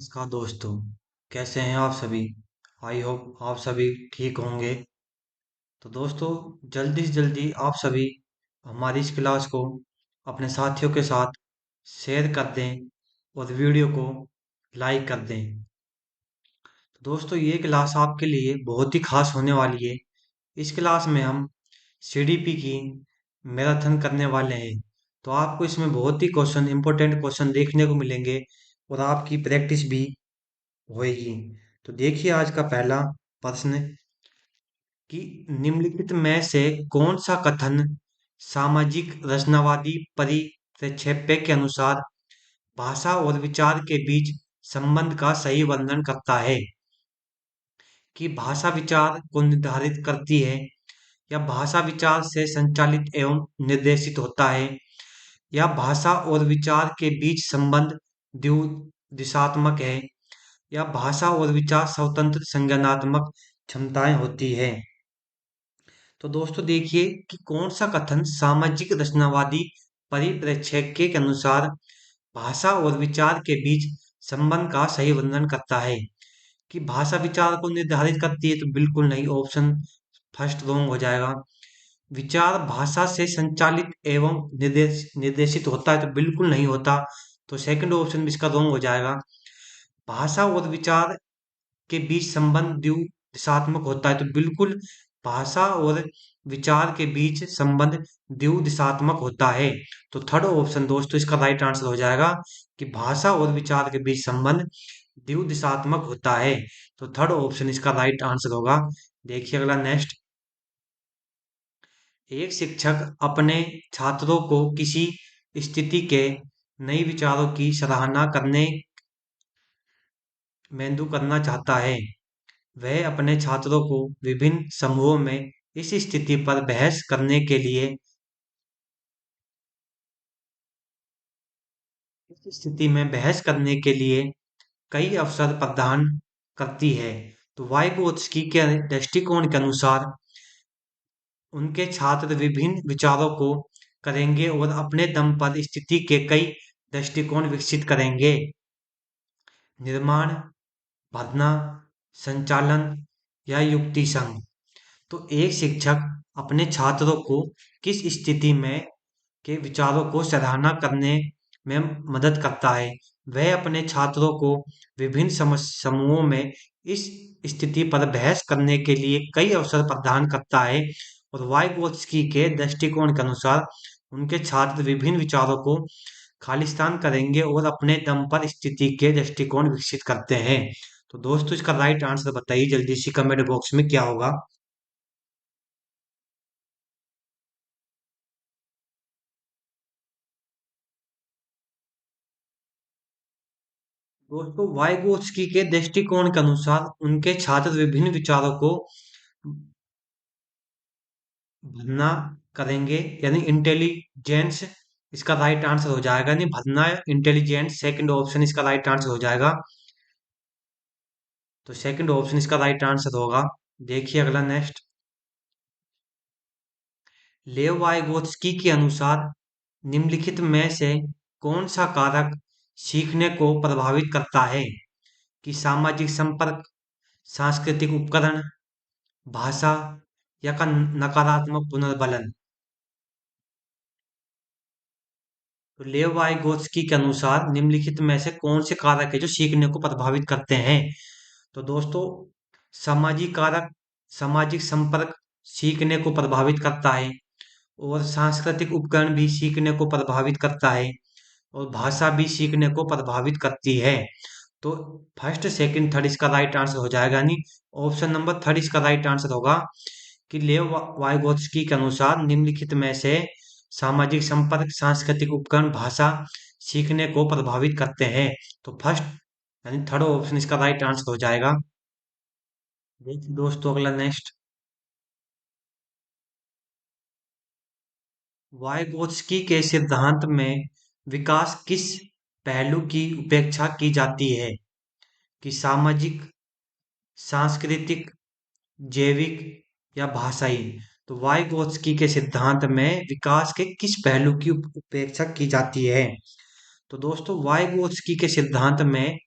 नमस्कार दोस्तों। कैसे हैं आप सभी? आई होप आप सभी ठीक होंगे। तो दोस्तों, जल्दी से जल्दी आप सभी हमारी इस क्लास को अपने साथियों के साथ शेयर कर दें और वीडियो को लाइक कर दें। तो दोस्तों, ये क्लास आपके लिए बहुत ही खास होने वाली है। इस क्लास में हम सीडीपी की मैराथन करने वाले हैं। तो आपको इसमें बहुत ही क्वेश्चन, इंपॉर्टेंट क्वेश्चन देखने को मिलेंगे और आपकी प्रैक्टिस भी होएगी। तो देखिए आज का पहला प्रश्न कि निम्नलिखित में से कौन सा कथन सामाजिक रचनावादी परिप्रेक्ष्य के अनुसार भाषा और विचार के बीच संबंध का सही वर्णन करता है? कि भाषा विचार को निर्धारित करती है, या भाषा विचार से संचालित एवं निर्देशित होता है, या भाषा और विचार के बीच संबंध दिशात्मक है, या भाषा और विचार स्वतंत्र संज्ञानात्मक क्षमताएं होती है। तो दोस्तों देखिए कि कौन सा कथन सामाजिक रचनावादी परिप्रेक्ष्य के अनुसार भाषा और विचार के बीच संबंध का सही वर्णन करता है। कि भाषा विचार को निर्धारित करती है, तो बिल्कुल नहीं, ऑप्शन फर्स्ट रॉन्ग हो जाएगा। विचार भाषा से संचालित एवं निर्देशित होता है, तो बिल्कुल नहीं होता, तो सेकंड ऑप्शन भी इसका रॉन्ग हो जाएगा। भाषा और विचार के बीच संबंध दिशात्मक होता है, तो बिल्कुल भाषा और विचार के बीच संबंध दिशात्मक होता है। तो थर्ड ऑप्शन दोस्तों इसका राइट आंसर हो जाएगा कि भाषा और विचार के बीच संबंध दिशात्मक होता है। तो थर्ड ऑप्शन इसका राइट आंसर होगा। देखिए अगला नेक्स्ट। एक शिक्षक अपने छात्रों को किसी स्थिति के नई विचारों की सराहना करने मेंदू करना चाहता है। वह अपने छात्रों को विभिन्न समूहों में इस स्थिति पर बहस करने के लिए इस स्थिति में बहस करने के लिए कई अवसर प्रदान करती है। तो वाइगोत्स्की के दृष्टिकोण के अनुसार उनके छात्र विभिन्न विचारों को करेंगे और अपने दम पर स्थिति के कई दृष्टिकोण विकसित करेंगे। निर्माण, भरना, संचालन या युक्ति संघ। तो एक शिक्षक अपने छात्रों को किस स्थिति में के विचारों को सराहना करने में मदद करता है? वह अपने छात्रों को विभिन्न समूहों में इस स्थिति पर बहस करने के लिए कई अवसर प्रदान करता है। और वाइगोत्स्की के दृष्टिकोण के अनुसार उनके छात्र विभिन्न विचारों को खालिस्तान करेंगे और अपने दम पर स्थिति के दृष्टिकोण विकसित करते हैं। तो दोस्तों इसका राइट आंसर बताइए जल्दी से कमेंट बॉक्स में क्या होगा। दोस्तों वाइगोत्स्की के दृष्टिकोण के अनुसार उनके छात्र विभिन्न विचारों को भरना करेंगे, यानी इंटेलिजेंस इसका राइट आंसर हो जाएगा। नहीं, भरना इंटेलिजेंस सेकंड ऑप्शन इसका राइट आंसर हो जाएगा। तो सेकंड ऑप्शन इसका राइट आंसर होगा। देखिए अगला नेक्स्ट। लेव वाइगोत्स्की के अनुसार निम्नलिखित में से कौन सा कारक सीखने को प्रभावित करता है? कि सामाजिक संपर्क, सांस्कृतिक उपकरण, भाषा, या का नकारात्मक पुनर्बलन। तो लेव वाइगोत्स्की के अनुसार निम्नलिखित में से कौन से कारक है जो सीखने को प्रभावित करते हैं? तो दोस्तों सामाजिक कारक, सामाजिक संपर्क सीखने को प्रभावित करता है, और सांस्कृतिक उपकरण भी सीखने को प्रभावित करता है, और भाषा भी सीखने को प्रभावित करती है। तो फर्स्ट सेकंड थर्ड इसका राइट आंसर हो जाएगा। यानी ऑप्शन नंबर थर्ड इसका राइट आंसर होगा कि लेव वाइगोत्स्की के अनुसार निम्नलिखित में से सामाजिक संपर्क, सांस्कृतिक उपकरण, भाषा सीखने को प्रभावित करते हैं। तो फर्स्ट यानी थर्ड ऑप्शन इसका राइट आंसर हो जाएगा। देखिए दोस्तों अगला नेक्स्ट। वाइगोत्स्की के सिद्धांत में विकास किस पहलू की उपेक्षा की जाती है? कि सामाजिक, सांस्कृतिक, जैविक, या भाषाई। तो वाइगोत्स्की के सिद्धांत में विकास के किस पहलू की उपेक्षा की जाती है? तो दोस्तों वाइगोत्स्की के सिद्धांत में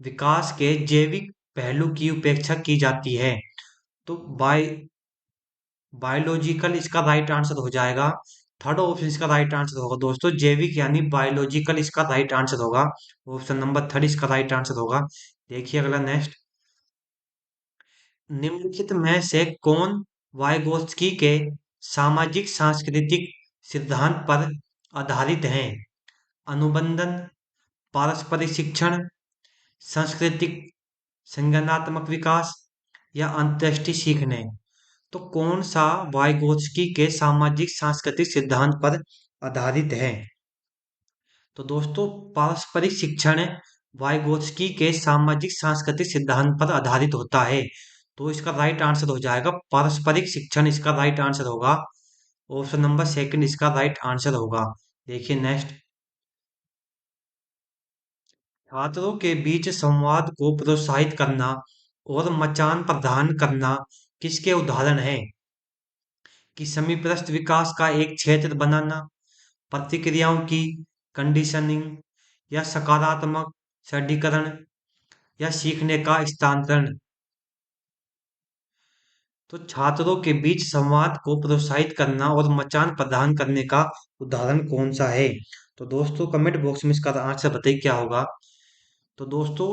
विकास के जैविक पहलू की उपेक्षा की जाती है। तो बायोलॉजिकल इसका राइट आंसर हो जाएगा। थर्ड ऑप्शन इसका राइट आंसर होगा दोस्तों, जैविक यानी बायोलॉजिकल इसका राइट आंसर होगा। ऑप्शन नंबर थर्ड इसका राइट आंसर होगा। देखिए अगला नेक्स्ट, निम्नलिखित में से कौन वाइगोत्स्की के सामाजिक सांस्कृतिक सिद्धांत पर आधारित है? अनुबंधन, पारस्परिक शिक्षण, सांस्कृतिक संज्ञानात्मक विकास या अंत्येष्टि सीखने। तो कौन सा वाइगोत्स्की के सामाजिक सांस्कृतिक सिद्धांत पर आधारित है? तो दोस्तों पारस्परिक शिक्षण वाइगोत्स्की के सामाजिक सांस्कृतिक सिद्धांत पर आधारित होता है। तो इसका राइट आंसर हो जाएगा पारस्परिक शिक्षण, इसका राइट आंसर होगा। ऑप्शन नंबर सेकंड इसका राइट आंसर होगा। देखिए नेक्स्ट, छात्रों के बीच संवाद को प्रोत्साहित करना और मचान प्रदान करना किसके उदाहरण है? कि समीपस्थ विकास का एक क्षेत्र बनाना, प्रतिक्रियाओं की कंडीशनिंग या सकारात्मक सरलीकरण या सीखने का स्थानांतरण। तो छात्रों के बीच संवाद को प्रोत्साहित करना और मचान प्रदान करने का उदाहरण कौन सा है? तो दोस्तों कमेंट बॉक्स में इसका आंसर बताइए क्या होगा। तो दोस्तों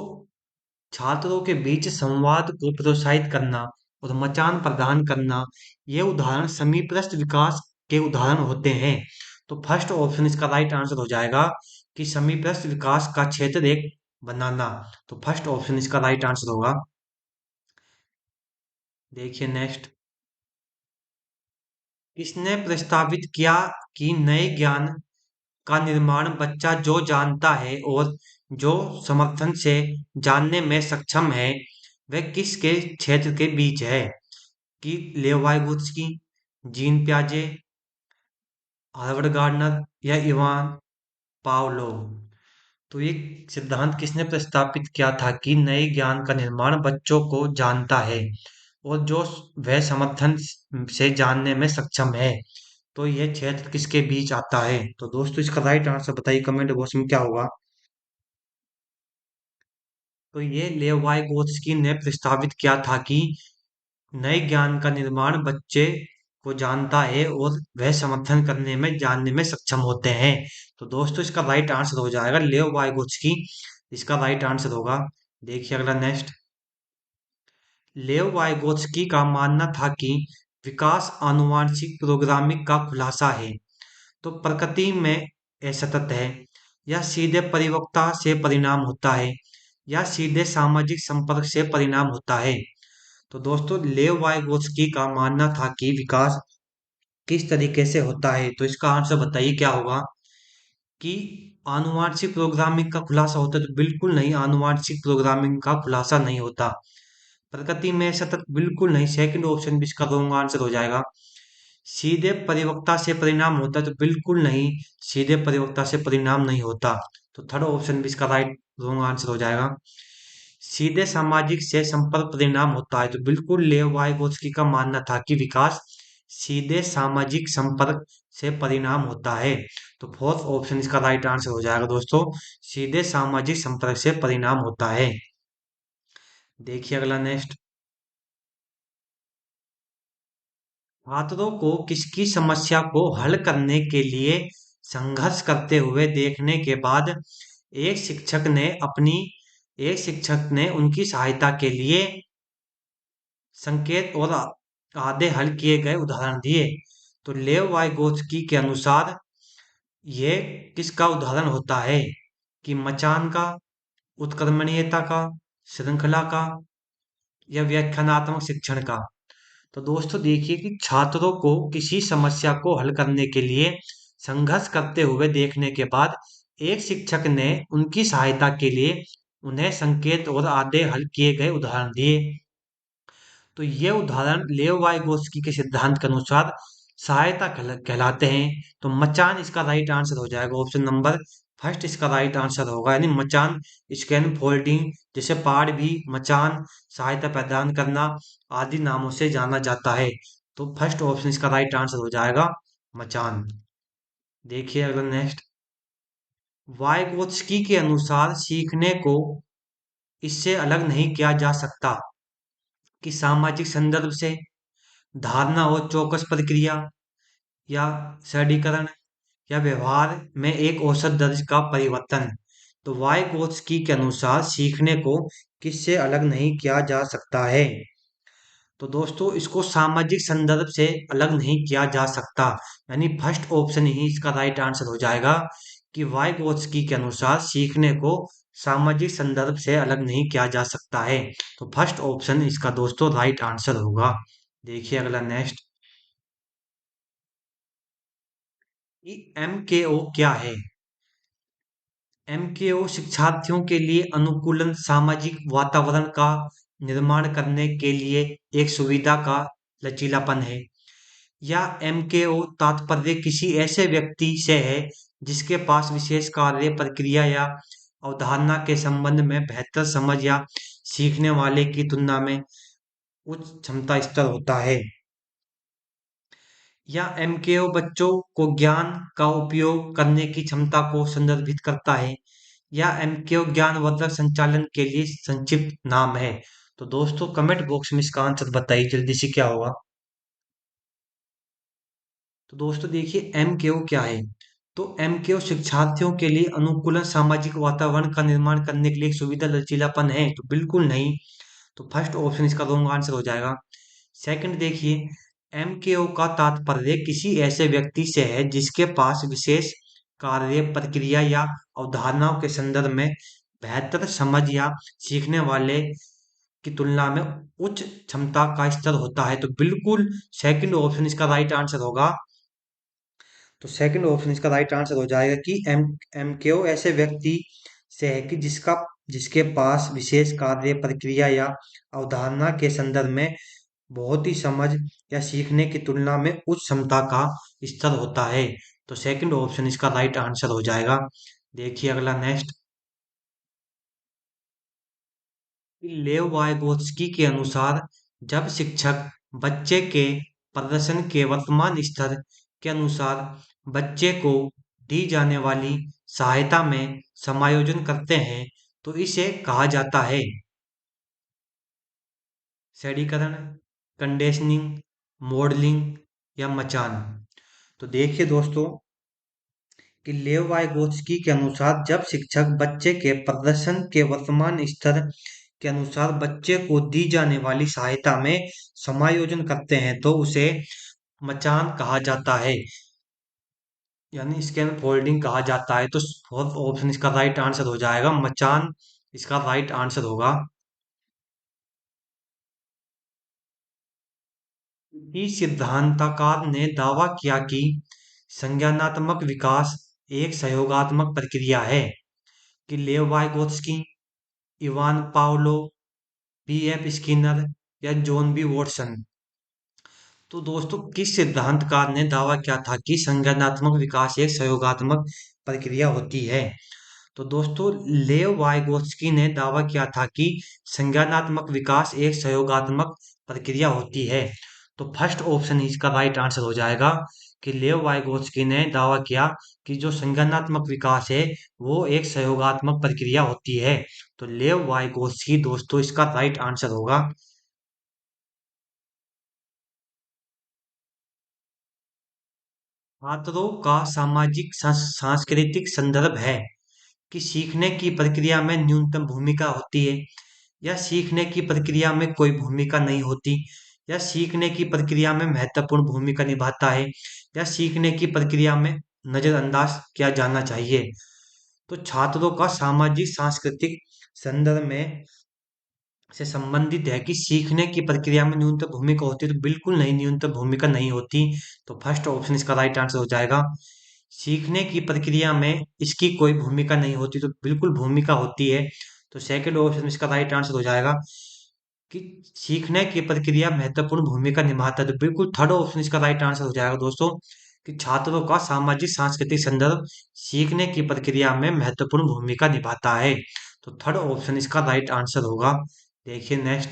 छात्रों के बीच संवाद को प्रोत्साहित करना और मचान प्रदान करना, ये उदाहरण समीपस्थ विकास के उदाहरण होते हैं। तो फर्स्ट ऑप्शन इसका राइट आंसर हो जाएगा कि समीपस्थ विकास का क्षेत्र एक बनाना। तो फर्स्ट ऑप्शन इसका राइट आंसर होगा। देखिए नेक्स्ट, किसने प्रस्तावित किया कि नए ज्ञान का निर्माण बच्चा जो जानता है और जो समर्थन से जानने में सक्षम है वह किसके क्षेत्र के बीच है? कि लेव वाइगोत्स्की, जीन प्याजे, हार्वर्ड गार्डनर या इवान पावलोव। तो ये सिद्धांत किसने प्रस्तावित किया था कि नए ज्ञान का निर्माण बच्चों को जानता है और जो वह समर्थन से जानने में सक्षम है। तो यह क्षेत्र किसके बीच आता है? तो दोस्तों इसका राइट आंसर बताइए कमेंट बॉक्स में क्या होगा। तो ये लेव वाइगोत्स्की ने प्रस्तावित किया था कि नए ज्ञान का निर्माण बच्चे को जानता है और वह समर्थन करने में जानने में सक्षम होते हैं। तो दोस्तों इसका राइट आंसर हो जाएगा लेव वाइगोत्स्की, इसका राइट आंसर होगा। देखिए अगला नेक्स्ट, लेव वाइगोत्स्की का मानना था कि विकास आनुवांशिक प्रोग्रामिंग का खुलासा है। तो प्रकृति में असतत है या सीधे परिपक्वता से परिणाम होता है या सीधे सामाजिक संपर्क से परिणाम होता है। तो दोस्तों लेव वाइगोत्स्की का मानना था कि विकास किस तरीके से होता है, तो इसका आंसर बताइए क्या होगा। कि आनुवांशिक प्रोग्रामिंग का खुलासा होता है? तो बिल्कुल नहीं, आनुवांशिक प्रोग्रामिंग का खुलासा नहीं होता। प्रकृति में सतत बिल्कुल नहीं, सेकंड ऑप्शन भी इसका रॉन्ग आंसर हो जाएगा। सीधे परिपक्वता से परिणाम होता है? तो बिल्कुल नहीं, सीधे परिपक्वता से परिणाम नहीं होता। तो थर्ड ऑप्शन भी इसका राइट रॉन्ग आंसर हो जाएगा। सीधे सामाजिक से संपर्क परिणाम होता है? तो बिल्कुल लेव वाइगोत्स्की का मानना था कि विकास सीधे सामाजिक संपर्क से परिणाम होता है। तो फोर्थ ऑप्शन इसका राइट आंसर हो जाएगा दोस्तों, सीधे सामाजिक संपर्क से परिणाम होता है। देखिए अगला नेक्स्ट, छात्रों को किसकी समस्या को हल करने के लिए संघर्ष करते हुए देखने के बाद एक शिक्षक ने अपनी एक शिक्षक ने उनकी सहायता के लिए संकेत और आधे हल किए गए उदाहरण दिए। तो लेव वाइगोत्स्की के अनुसार ये किसका उदाहरण होता है? कि मचान का, उत्क्रमणीयता का, श्रृंखला का या व्याख्यानात्मक शिक्षण का। तो दोस्तों देखिए कि छात्रों को किसी समस्या को हल करने के लिए संघर्ष करते हुए देखने के बाद एक शिक्षक ने उनकी सहायता के लिए उन्हें संकेत और आधे हल किए गए उदाहरण दिए। तो ये उदाहरण लेव वाइगोत्स्की के सिद्धांत के अनुसार सहायता कहलाते हैं। तो मचान इसका राइट आंसर हो जाएगा। ऑप्शन नंबर फर्स्ट इसका राइट आंसर होगा, यानी मचान स्कैन फोल्डिंग जैसे पहाड़ भी मचान सहायता प्रदान करना आदि नामों से जाना जाता है। तो फर्स्ट ऑप्शन इसका राइट आंसर हो जाएगा मचान। देखिए अगला नेक्स्ट, वाइगोत्स्की के अनुसार सीखने को इससे अलग नहीं किया जा सकता कि सामाजिक संदर्भ से धारणा और चौकस प्रक्रिया या सरलीकरण या व्यवहार में एक औसत दर्ज का परिवर्तन। तो वाइगोत्स्की के अनुसार सीखने को किससे अलग नहीं किया जा सकता है। तो दोस्तों इसको सामाजिक संदर्भ से अलग नहीं किया जा सकता, यानी फर्स्ट ऑप्शन ही इसका राइट आंसर हो जाएगा कि वाइगोत्स्की के अनुसार सीखने को सामाजिक संदर्भ से अलग नहीं किया जा सकता है। तो फर्स्ट ऑप्शन इसका दोस्तों राइट आंसर होगा। देखिए अगला नेक्स्ट, एमकेओ क्या है। एमकेओ शिक्षार्थियों के लिए अनुकूलन सामाजिक वातावरण का निर्माण करने के लिए एक सुविधा का लचीलापन है। या एमकेओ तात्पर्य किसी ऐसे व्यक्ति से है जिसके पास विशेष कार्य प्रक्रिया या अवधारणा के संबंध में बेहतर समझ या सीखने वाले की तुलना में उच्च क्षमता स्तर होता है। या एमकेओ बच्चों को ज्ञान का उपयोग करने की क्षमता को संदर्भित करता है। या एमकेओ ज्ञानवर्धक संचालन के लिए संक्षिप्त नाम है। तो दोस्तों कमेंट बॉक्स में इसका आंसर बताइए जल्दी से क्या होगा। तो दोस्तों देखिए एमकेओ क्या है। तो एमकेओ शिक्षार्थियों के लिए अनुकूलन सामाजिक वातावरण का निर्माण करने के लिए एक सुविधा लचीलापन है, तो बिल्कुल नहीं। तो फर्स्ट ऑप्शन इसका रॉन्ग आंसर हो जाएगा। सेकंड देखिए, एमकेओ का तात्पर्य किसी ऐसे व्यक्ति से है जिसके पास विशेष कार्य प्रक्रिया या अवधारणाओं के संदर्भ में बेहतर समझ या सीखने वाले की तुलना में उच्च क्षमता का स्तर होता है। तो बिल्कुल सेकंड ऑप्शन इसका राइट आंसर होगा। तो सेकंड ऑप्शन इसका राइट आंसर हो जाएगा कि एमकेओ ऐसे व्यक्ति से है कि जिसके पास विशेष कार्य प्रक्रिया या अवधारणा के संदर्भ में बहुत ही समझ या सीखने की तुलना में उच्च क्षमता का स्तर होता है। तो सेकंड ऑप्शन इसका राइट आंसर हो जाएगा। देखिए अगला नेक्स्ट, लेव वाइगोत्स्की के अनुसार जब शिक्षक बच्चे के प्रदर्शन के वर्तमान स्तर के अनुसार बच्चे को दी जाने वाली सहायता में समायोजन करते हैं तो इसे कहा जाता है सरलीकरण, कंडीशनिंग, मॉडलिंग या मचान। तो देखिए दोस्तों कि लेव वाइगोत्स्की के अनुसार जब शिक्षक बच्चे के प्रदर्शन के वर्तमान स्तर के अनुसार बच्चे को दी जाने वाली सहायता में समायोजन करते हैं तो उसे मचान कहा जाता है, यानी स्कैन फोल्डिंग कहा जाता है। तो फोर्थ ऑप्शन इसका राइट आंसर हो जाएगा, मचान इसका राइट आंसर होगा। इस सिद्धांतकार ने दावा किया कि संज्ञानात्मक विकास एक सहयोगात्मक प्रक्रिया है। कि Lev Vygotsky, Ivan Pavlov, B F Skinner या जॉन बी वॉटसन। तो दोस्तों किस सिद्धांतकार ने दावा किया था कि संज्ञानात्मक विकास एक सहयोगात्मक प्रक्रिया होती है। तो दोस्तों लेव वाइगोत्स्की ने दावा किया था कि संज्ञानात्मक विकास एक सहयोगात्मक प्रक्रिया होती है। तो फर्स्ट ऑप्शन ही इसका राइट आंसर हो जाएगा कि लेव वाइगोत्स्की ने दावा किया कि जो संज्ञानात्मक विकास है वो एक सहयोगात्मक प्रक्रिया होती है। तो लेव वाइगोत्स्की दोस्तों इसका राइट आंसर होगा। छात्रों का सामाजिक सांस्कृतिक संदर्भ है कि सीखने की प्रक्रिया में न्यूनतम भूमिका होती है या सीखने की प्रक्रिया में कोई भूमिका नहीं होती या सीखने की प्रक्रिया में महत्वपूर्ण भूमिका निभाता है या सीखने की प्रक्रिया में नजरअंदाज किया जाना चाहिए। तो छात्रों का सामाजिक सांस्कृतिक संदर्भ में से संबंधित है कि सीखने की प्रक्रिया में न्यूनतम भूमिका होती है, तो बिल्कुल नहीं, न्यूनतम भूमिका नहीं होती। तो फर्स्ट ऑप्शन इसका राइट आंसर हो जाएगा। सीखने की प्रक्रिया में इसकी कोई भूमिका नहीं होती, तो बिल्कुल भूमिका होती है। तो सेकंड ऑप्शन इसका राइट आंसर हो जाएगा कि सीखने की प्रक्रिया महत्वपूर्ण भूमिका निभाता है। तो बिल्कुल थर्ड ऑप्शन इसका राइट आंसर हो जाएगा दोस्तों कि छात्रों का सामाजिक सांस्कृतिक संदर्भ सीखने की प्रक्रिया में महत्वपूर्ण भूमिका निभाता है। तो थर्ड ऑप्शन इसका राइट आंसर होगा। देखिए नेक्स्ट,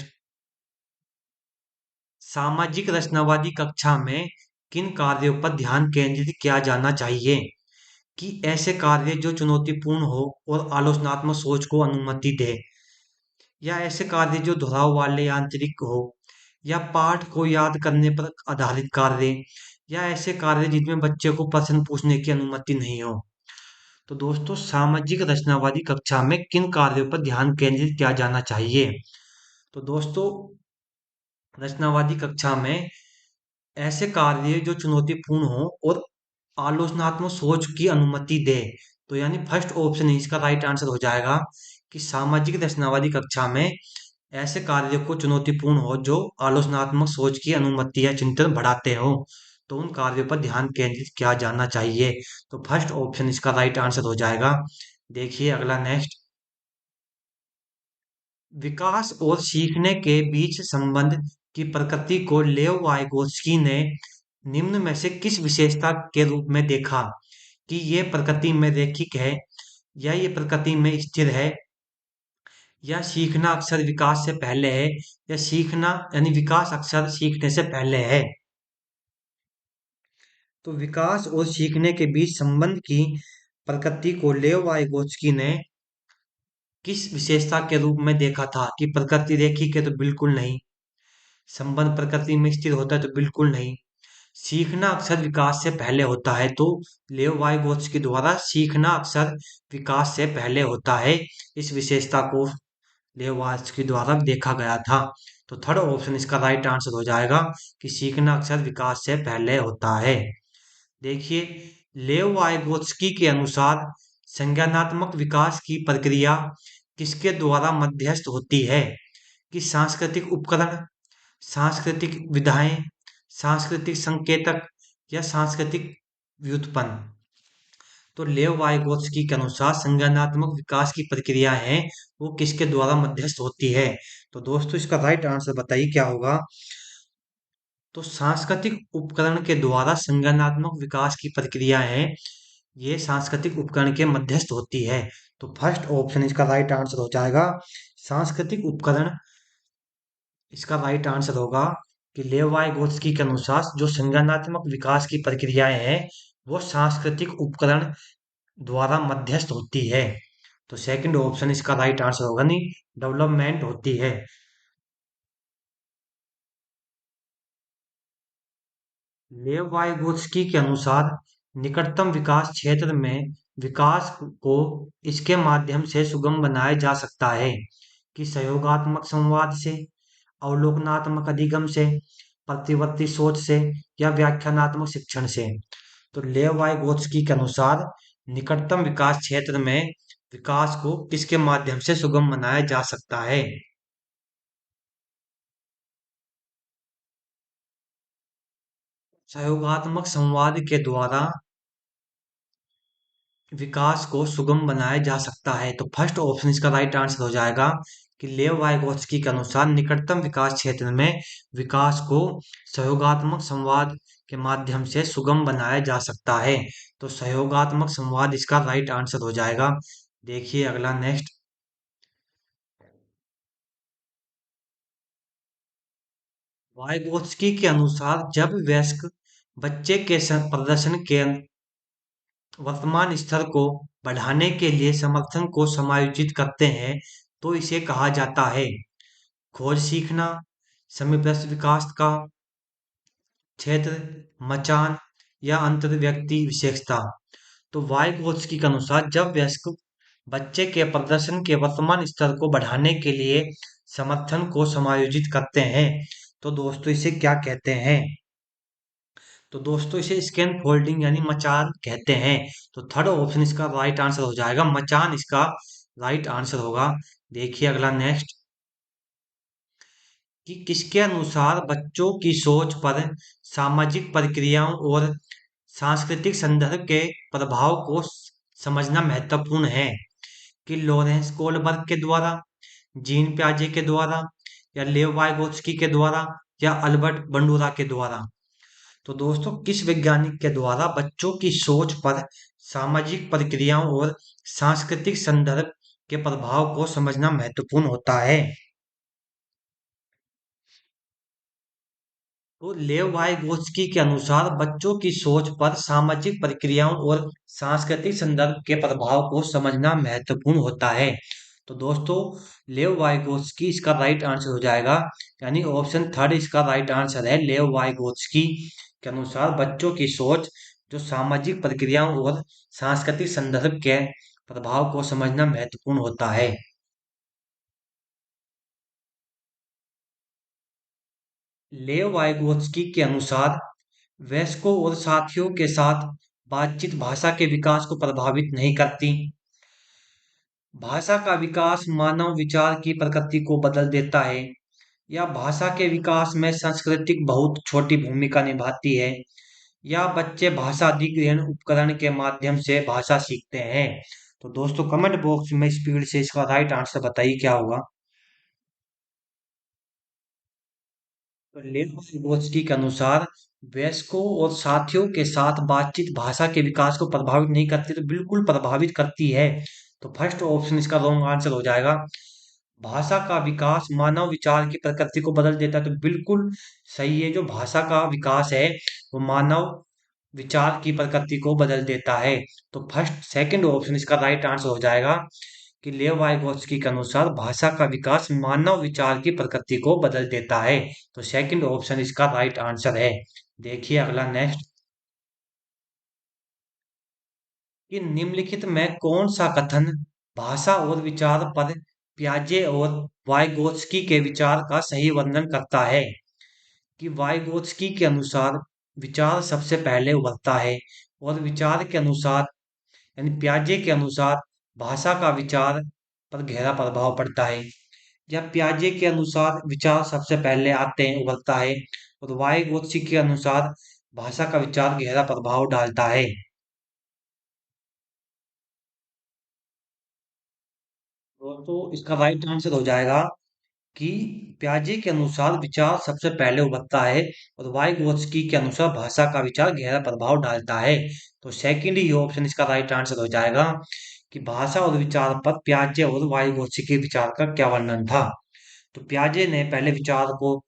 सामाजिक रचनावादी कक्षा में किन कार्यों पर ध्यान केंद्रित किया जाना चाहिए। कि ऐसे कार्य जो चुनौतीपूर्ण हो और आलोचनात्मक सोच को अनुमति दे। या ऐसे कार्य जो दोहराव वाले आंतरिक हो, या पाठ को याद करने पर आधारित कार्य, या ऐसे कार्य जिनमें बच्चे को प्रश्न पूछने की अनुमति नहीं हो। तो दोस्तों, सामाजिक रचनावादी कक्षा में किन कार्यों पर ध्यान केंद्रित किया जाना चाहिए? तो दोस्तों, रचनावादी कक्षा में ऐसे कार्य जो चुनौतीपूर्ण हो और आलोचनात्मक सोच की अनुमति दे। तो यानी फर्स्ट ऑप्शन ही इसका राइट आंसर हो जाएगा कि सामाजिक रचनावादी कक्षा में ऐसे कार्य को चुनौतीपूर्ण हो जो आलोचनात्मक सोच की अनुमति या चिंतन बढ़ाते हो, तो उन कार्यों पर ध्यान केंद्रित किया जाना चाहिए। तो फर्स्ट ऑप्शन इसका राइट आंसर हो जाएगा। देखिए अगला नेक्स्ट, विकास और सीखने के बीच संबंध की प्रकृति को लेव वाइगोत्स्की ने निम्न में से किस विशेषता के रूप में देखा? कि ये प्रकृति में रैखिक है, या ये प्रकृति में स्थिर है, या सीखना अक्सर विकास से पहले है, या सीखना यानी विकास अक्सर सीखने से पहले है। तो विकास और सीखने के बीच संबंध की प्रकृति को लेव वाइगोत्स्की ने किस विशेषता के रूप में देखा था? कि प्रकृति रैखिक है तो बिल्कुल नहीं, संबंध प्रकृति में स्थिर होता है तो बिल्कुल नहीं, सीखना अक्सर विकास से पहले होता है तो लेव वाइगोत्स्की द्वारा सीखना अक्सर विकास से पहले होता है, इस विशेषता को लेव वाइगोत्स्की द्वारा देखा गया था। तो थर्ड ऑप्शन इसका राइट आंसर हो जाएगा कि सीखना अक्सर विकास से पहले होता है। देखिए, लेव वाइगोत्स्की के अनुसार संज्ञानात्मक विकास की प्रक्रिया किसके द्वारा मध्यस्थ होती है? कि सांस्कृतिक उपकरण, सांस्कृतिक विधाएं, सांस्कृतिक संकेतक, या सांस्कृतिक व्युत्पन्न। तो लेव वाइगोत्स्की के अनुसार संज्ञानात्मक विकास की प्रक्रिया है वो किसके द्वारा मध्यस्थ होती है? तो दोस्तों, इसका राइट आंसर बताइए क्या होगा? तो सांस्कृतिक उपकरण के द्वारा संज्ञानात्मक विकास की प्रक्रिया है, ये सांस्कृतिक उपकरण के मध्यस्थ होती है। तो फर्स्ट ऑप्शन इसका राइट आंसर हो जाएगा, सांस्कृतिक उपकरण इसका राइट आंसर होगा। कि लेव वाइगोत्स्की के अनुसार जो संज्ञानात्मक विकास की प्रक्रियाएं हैं वो सांस्कृतिक उपकरण द्वारा मध्यस्थ होती है। तो सेकंड ऑप्शन इसका राइट आंसर होगा, नहीं, डेवलपमेंट होती है। लेव वाइगोत्स्की के अनुसार निकटतम विकास क्षेत्र में विकास को इसके माध्यम से सुगम बनाया जा सकता है कि सहयोगात्मक संवाद से, अवलोकनात्मक अधिगम से, प्रतिवर्ती सोच से, या व्याख्यानात्मक शिक्षण से। तो लेव वाइगोत्स्की के अनुसार निकटतम विकास क्षेत्र में विकास को किसके माध्यम से सुगम बनाया जा सकता है? सहयोगात्मक संवाद के द्वारा विकास को सुगम बनाया जा सकता है। तो फर्स्ट ऑप्शन इसका राइट आंसर हो जाएगा कि लेव वाइगोत्स्की के अनुसार निकटतम विकास क्षेत्र में विकास को सहयोगात्मक संवाद के माध्यम से सुगम बनाया जा सकता है। तो सहयोगात्मक संवाद इसका राइट आंसर हो जाएगा। देखिए अगला नेक्स्ट, वाइगोत्स्की के अनुसार जब वयस्क बच्चे के प्रदर्शन के वर्तमान स्तर को बढ़ाने के लिए समर्थन को समायोजित करते हैं तो इसे कहा जाता है खोज सीखना, समीपस्थ विकास का क्षेत्र, मचान, या अंतर व्यक्ति विशेषता। तो वाइगोत्स्की के अनुसार जब वयस्क बच्चे के प्रदर्शन के वर्तमान स्तर को बढ़ाने के लिए समर्थन को समायोजित करते हैं तो दोस्तों इसे क्या कहते हैं? तो दोस्तों इसे स्कैन फोल्डिंग यानी मचान कहते हैं। तो थर्ड ऑप्शन इसका राइट आंसर हो जाएगा, मचान इसका राइट आंसर होगा। देखिए अगला नेक्स्ट, कि किसके अनुसार बच्चों की सोच पर सामाजिक प्रक्रियाओं और सांस्कृतिक संदर्भ के प्रभाव को समझना महत्वपूर्ण है? कि लॉरेंस कोलबर्ग के द्वारा, जीन प्याजे के द्वारा, या लेव वाइगोत्स्की के द्वारा, या अल्बर्ट बंडूरा के द्वारा। तो दोस्तों, किस वैज्ञानिक के द्वारा बच्चों की सोच पर सामाजिक प्रक्रियाओं और सांस्कृतिक संदर्भ के प्रभाव को समझना महत्वपूर्ण होता है? तो लेव वाइगोत्स्की के अनुसार बच्चों की सोच पर सामाजिक प्रक्रियाओं और सांस्कृतिक संदर्भ के प्रभाव को समझना महत्वपूर्ण होता है। तो दोस्तों लेव वाइगोत्स्की इसका राइट आंसर हो जाएगा, यानी ऑप्शन थर्ड इसका राइट आंसर है। लेव वाइगोत्स्की के अनुसार बच्चों की सोच जो सामाजिक प्रक्रियाओं और सांस्कृतिक संदर्भ के प्रभाव को समझना महत्वपूर्ण होता है। लेव वाइगोत्स्की के अनुसार वयस्कों और साथियों के साथ बातचीत भाषा के विकास को प्रभावित नहीं करती। भाषा का विकास मानव विचार की प्रकृति को बदल देता है, या भाषा के विकास में सांस्कृतिक बहुत छोटी भूमिका निभाती है, या बच्चे भाषा अधिग्रहण उपकरण के माध्यम से भाषा सीखते हैं। तो दोस्तों कमेंट बॉक्स में स्पीड से इसका राइट आंसर बताइए क्या होगा। तो लेनोवस्की के अनुसार वयस्कों और साथियों के साथ बातचीत भाषा के विकास को प्रभावित नहीं करती, तो बिल्कुल प्रभावित करती है। तो फर्स्ट ऑप्शन इसका रॉन्ग आंसर हो जाएगा। भाषा का विकास मानव विचार की प्रकृति को बदल देता है, तो बिल्कुल सही है। जो भाषा का विकास है वो मानव विचार की प्रकृति को बदल देता है। तो फर्स्ट सेकंड ऑप्शन इसका राइट आंसर हो जाएगा कि लेव वाइगोत्स्की के अनुसार भाषा का विकास मानव विचार की प्रकृति को बदल देता है। तो सेकंड ऑप्शन इसका राइट आंसर है। देखिए अगला नेक्स्ट, कि निम्नलिखित में कौन सा कथन भाषा और विचार पर पियाजे और वाइगोत्स्की के विचार का सही वर्णन करता है। कि वाइगोत्स्की के अनुसार विचार सबसे पहले उभरता है, और विचार के अनुसार यानी पियाजे के अनुसार भाषा का विचार पर गहरा प्रभाव पड़ता है। या पियाजे के अनुसार विचार सबसे पहले आते हैं, उभरता है, और वाइगोत्स्की के अनुसार भाषा का विचार गहरा प्रभाव डालता है। तो इसका राइट आंसर हो जाएगा कि पियाजे के अनुसार विचार सबसे पहले उभरता है, और वाइगोत्स्की के अनुसार भाषा का विचार गहरा प्रभाव डालता है। तो सेकंड ही ऑप्शन इसका राइट आंसर हो जाएगा कि भाषा और विचार पर पियाजे और वाइगोत्स्की के विचार का क्या वर्णन था। तो पियाजे ने पहले विचार को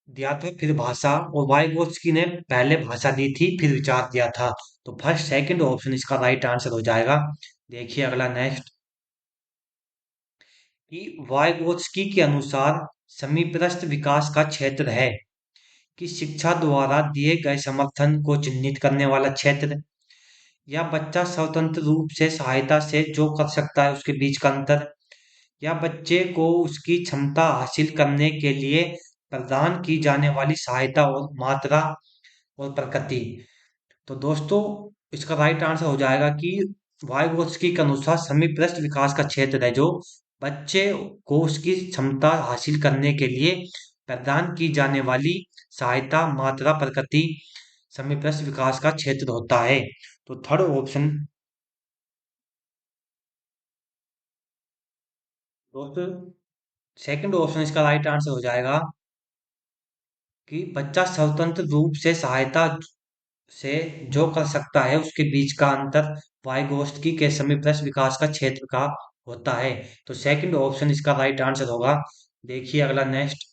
दिया था, फिर भाषा, और वाइगोत्स्की ने पहले भाषा दी थी फिर विचार दिया था। तो फर्स्ट सेकंड ऑप्शन इसका राइट आंसर हो जाएगा। देखिए अगला नेक्स्ट, कि वाइगोत्स्की के अनुसार समीपस्थ विकास का क्षेत्र है। कि शिक्षा द्वारा दिए गए समर्थन को चिह्नित करने वाला क्षेत्र, या बच्चा स्वतंत्र रूप से सहायता से जो कर सकता है उसके बीच का अंतर, या बच्चे को उसकी क्षमता हासिल करने के लिए प्रदान की जाने वाली सहायता और मात्रा और प्रकृति। तो दोस्तों इसका राइट आंसर हो जाएगा कि वाइगोत्स्की के अनुसार समीपस्थ विकास का क्षेत्र है जो बच्चे को उसकी क्षमता हासिल करने के लिए प्रदान की जाने वाली सहायता मात्रा प्रकृति समीपस्थ विकास का क्षेत्र होता है। तो थर्ड ऑप्शन दोस्तों सेकंड ऑप्शन इसका राइट आंसर हो जाएगा कि बच्चा स्वतंत्र रूप से सहायता से जो कर सकता है उसके बीच का अंतर वाइगोत्स्की के समीपस्थ विकास का क्षेत्र का होता है। तो सेकंड ऑप्शन इसका राइट आंसर होगा। देखिए अगला नेक्स्ट,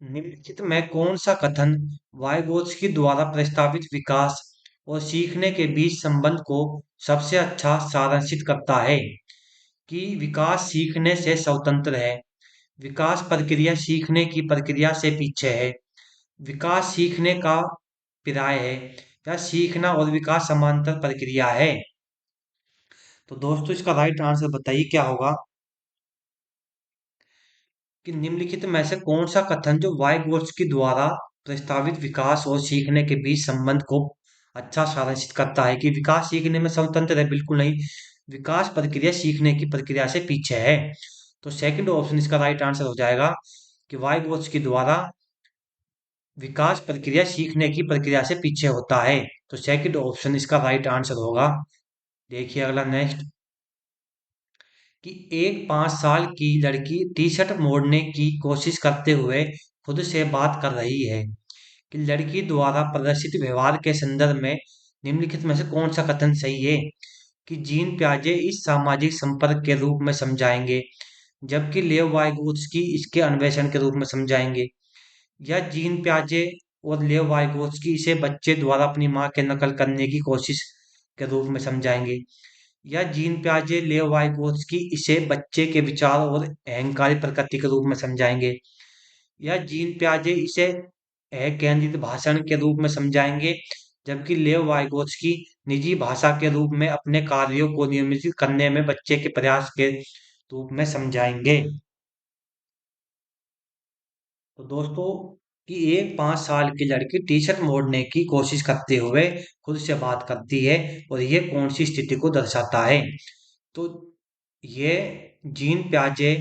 निम्नलिखित में कौन सा कथन वाइगोत्स्की द्वारा प्रस्तावित विकास और सीखने के बीच संबंध को सबसे अच्छा सारांशित करता है। कि विकास सीखने से स्वतंत्र है, विकास प्रक्रिया सीखने की प्रक्रिया से पीछे है, विकास सीखने का पर्याय है, या सीखना और विकास समांतर प्रक्रिया है। तो दोस्तों इसका राइट आंसर बताइए क्या होगा। कि निम्नलिखित में से कौन सा कथन जो वाइगोत्स्की द्वारा प्रस्तावित विकास और सीखने के बीच संबंध को अच्छा सारांशित करता है। कि विकास सीखने में स्वतंत्र है, बिल्कुल नहीं, विकास प्रक्रिया सीखने की प्रक्रिया से पीछे है। तो सेकंड ऑप्शन इसका राइट आंसर हो जाएगा कि वाइगोत्स्की द्वारा विकास प्रक्रिया सीखने की प्रक्रिया से पीछे होता है। तो सेकंड ऑप्शन इसका राइट आंसर होगा। देखिए अगला नेक्स्ट, कि एक 5 साल की लड़की टी शर्ट मोड़ने की कोशिश करते हुए खुद से बात कर रही है। कि लड़की द्वारा प्रदर्शित व्यवहार के संदर्भ में निम्नलिखित में से कौन सा कथन सही है। कि जीन प्याजे इस सामाजिक संपर्क के रूप में समझाएंगे, जबकि लेव वाइगोत्स्की इसके अन्वेषण के रूप में समझाएंगे। या जीन प्याजे और लेव वाइगोत्स्की इसे बच्चे द्वारा अपनी माँ के नकल करने की कोशिश के रूप में समझाएंगे, या जीन प्याजे लेव वाइगोत्स्की इसे बच्चे के विचार और अहंकारी प्रकृति के रूप में समझाएंगे, या जीन प्याजे इसे अकेंद्रित भाषण के रूप में समझाएंगे, जबकि लेव वाइगोत्स्की निजी भाषा के रूप में अपने कार्यों को नियमित करने में बच्चे के प्रयास के रूप में समझाएंगे। तो दोस्तों, कि एक 5 साल की लड़की टी शर्ट मोड़ने की कोशिश करते हुए खुद से बात करती है, और ये कौन सी स्थिति को दर्शाता है? तो ये जीन प्याजे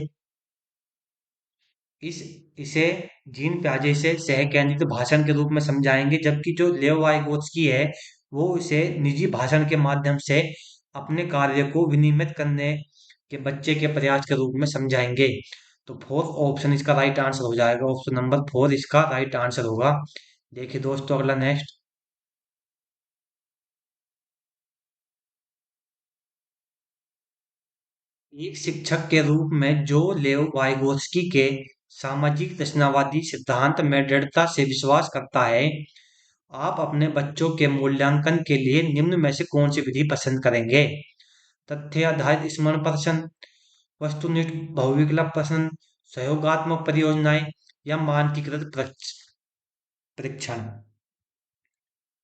इस इसे जीन प्याजे से सह केंद्रित भाषण के रूप में समझाएंगे, जबकि जो लेव वाइगोत्स्की है वो इसे निजी भाषण के माध्यम से अपने कार्य को विनियमित करने के बच्चे के प्रयास के रूप में समझाएंगे। तो फोर्थ ऑप्शन इसका राइट आंसर हो जाएगा, ऑप्शन नंबर 4 इसका राइट आंसर होगा। देखिए दोस्तों, अगला नेक्स्ट। एक शिक्षक के रूप में जो लेव वाइगोत्स्की के सामाजिक रचनावादी सिद्धांत में दृढ़ता से विश्वास करता है, आप अपने बच्चों के मूल्यांकन के लिए निम्न में से कौन सी विधि पसंद करेंगे? तथ्य आधारित स्मरण प्रश्न, वस्तुनिष्ठ बहुविकल्प प्रश्न, सहयोगात्मक परियोजनाएं, या मानकीकृत परीक्षण।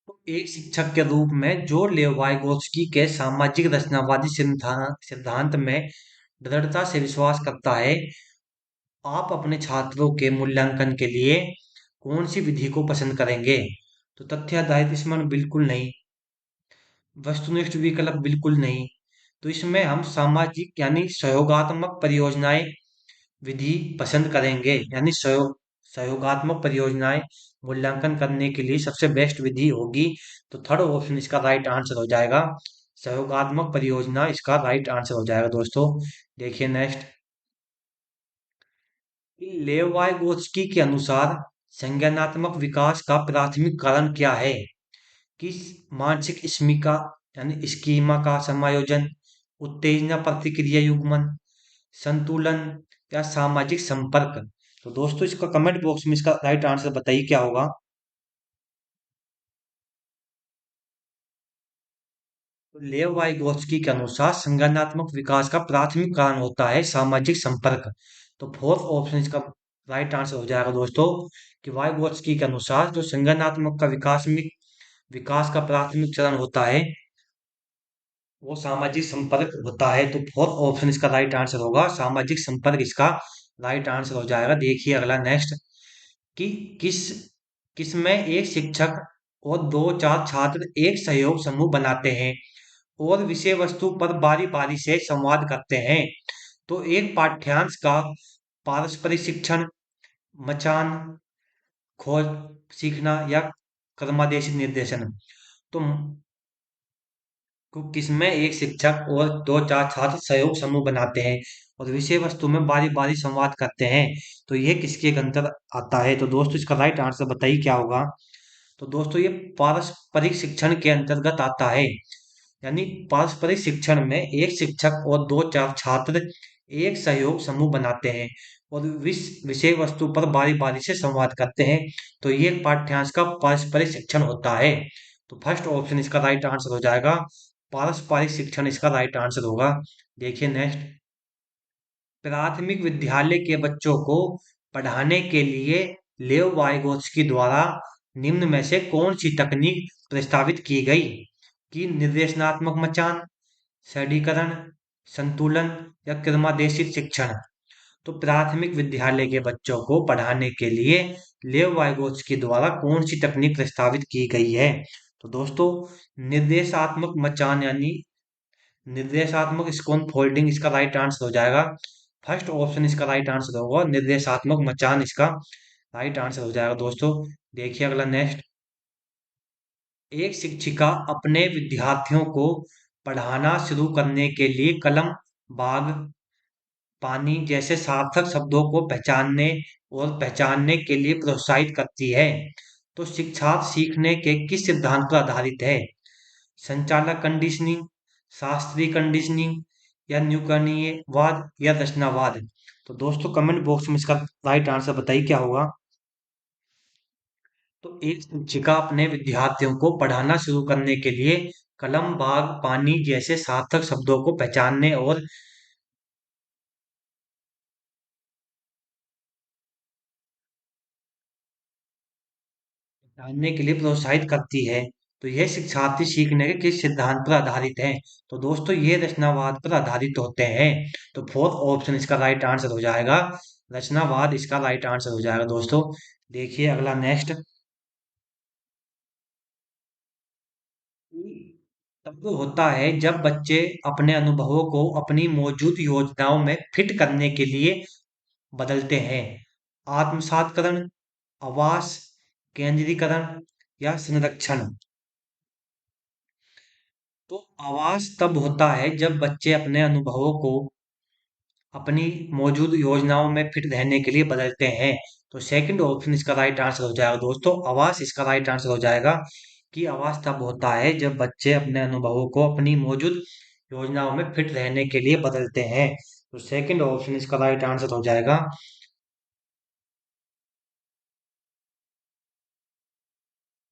तो एक शिक्षक के रूप में जो लेव वाइगोत्स्की के सामाजिक रचनावादी सिद्धांत में दृढ़ता से विश्वास करता है, आप अपने छात्रों के मूल्यांकन के लिए कौन सी विधि को पसंद करेंगे? तो तथ्य आधारित स्मरण बिल्कुल नहीं, वस्तुनिष्ठ विकल्प बिल्कुल नहीं। तो इसमें हम सामाजिक यानी सहयोगात्मक परियोजनाएं विधि पसंद करेंगे, यानी सहयोगात्मक परियोजनाएं मूल्यांकन करने के लिए सबसे बेस्ट विधि होगी। तो थर्ड ऑप्शन इसका राइट आंसर हो जाएगा, सहयोगात्मक परियोजना इसका राइट आंसर हो जाएगा दोस्तों। देखिए नेक्स्ट। लेव वाइगोत्स्की के अनुसार संज्ञानात्मक विकास का प्राथमिक कारण क्या है? कि मानसिक स्मीका यानी स्कीमा का समायोजन, उत्तेजना प्रतिक्रिया युग्मन, संतुलन, या सामाजिक संपर्क। तो दोस्तों, इसका कमेंट बॉक्स में इसका राइट आंसर बताइए क्या होगा। तो लेव वाइगोत्स्की के अनुसार संज्ञानात्मक विकास का प्राथमिक कारण होता है सामाजिक संपर्क। तो फोर्थ ऑप्शन इसका राइट आंसर हो जाएगा दोस्तों, कि वाइगोत्स्की के अनुसार जो संज्ञानात्मक का विकास का प्राथमिक चरण होता है वो सामाजिक संपर्क होता है। तो फोर्थ ऑप्शन इसका राइट आंसर होगा, सामाजिक संपर्क इसका राइट आंसर हो जाएगा। देखिए अगला नेक्स्ट। कि किस किसमें एक शिक्षक और दो चार छात्र एक सहयोग समूह बनाते हैं और विषय वस्तु पर बारी बारी से संवाद करते हैं। तो एक पाठ्यांश का पारस्परिक शिक्षण, मचान, खोज, सीखना, या क्रमादेशित निर्देशन। तो किसमें एक शिक्षक और दो चार छात्र सहयोग समूह बनाते हैं और विषय वस्तु में बारी बारी संवाद करते हैं। तो ये किसके अंतर्गत आता है? तो दोस्तों, इसका राइट आंसर बताइए क्या होगा। तो दोस्तों, ये पारस्परिक शिक्षण के अंतर्गत आता है। यानी पारस्परिक शिक्षण में एक शिक्षक और दो चार छात्र एक सहयोग समूह बनाते हैं और विषय वस्तु पर बारी बारी से संवाद करते हैं। तो ये एक पाठ्यांश का पारस्परिक शिक्षण होता है। तो फर्स्ट ऑप्शन इसका राइट आंसर हो जाएगा, पारस्परिक शिक्षण इसका राइट आंसर होगा। देखिए नेक्स्ट। प्राथमिक विद्यालय के बच्चों को पढ़ाने के लिए लेव वाइगोत्स्की द्वारा निम्न में से कौन सी तकनीक प्रस्तावित की गई? कि निर्देशनात्मक मचान, सरलीकरण, संतुलन, या क्रमादेशित शिक्षण। तो प्राथमिक विद्यालय के बच्चों को पढ़ाने के लिए लेव वाइगोत्स्की द्वारा कौन सी तकनीक प्रस्तावित की गई है? तो दोस्तों, निर्देशात्मक मचान यानी निर्देशात्मक स्कोन फोल्डिंग इसका राइट आंसर हो जाएगा। फर्स्ट ऑप्शन इसका राइट आंसर होगा, निर्देशात्मक मचान इसका राइट आंसर हो जाएगा दोस्तों। देखिए अगला नेक्स्ट। एक शिक्षिका अपने विद्यार्थियों को पढ़ाना शुरू करने के लिए कलम, बाग, पानी जैसे सार्थक शब्दों को पहचानने के लिए प्रोत्साहित करती है। तो शिक्षार्थ सीखने के किस सिद्धांत पर आधारित है? संचालक कंडीशनिंग, शास्त्रीय कंडीशनिंग, या न्यूटनीयवाद, या रचनावाद। तो दोस्तों, कमेंट बॉक्स में इसका राइट आंसर बताइए क्या होगा। तो एक शिक्षिका अपने विद्यार्थियों को पढ़ाना शुरू करने के लिए कलम, बाग, पानी जैसे सार्थक शब्दों को पहचानने और जानने के लिए प्रोत्साहित करती है। तो यह शिक्षार्थी सीखने के किस सिद्धांत पर आधारित है? तो दोस्तों ये रचनावाद पर आधारित होते हैं। तो फोर्थ ऑप्शन इसका राइट आंसर हो जाएगा। रचनावाद इसका राइट आंसर हो जाएगा दोस्तों। देखिए अगला नेक्स्ट। तब होता है जब बच्चे अपने अनुभवों को अपनी मौजूद योजनाओं में फिट करने के लिए बदलते हैं। आत्मसातकरण, आवास, केंद्रीकरण या संरक्षण। तो आवास तब होता है जब बच्चे अपने अनुभवों को अपनी मौजूद योजनाओं में फिट रहने के लिए बदलते हैं। तो सेकंड ऑप्शन इसका राइट आंसर हो जाएगा दोस्तों। आवास इसका राइट आंसर हो जाएगा कि आवास तब होता है जब बच्चे अपने अनुभवों को अपनी मौजूद योजनाओं में फिट रहने के लिए बदलते हैं। तो सेकंड ऑप्शन इसका राइट आंसर हो जाएगा।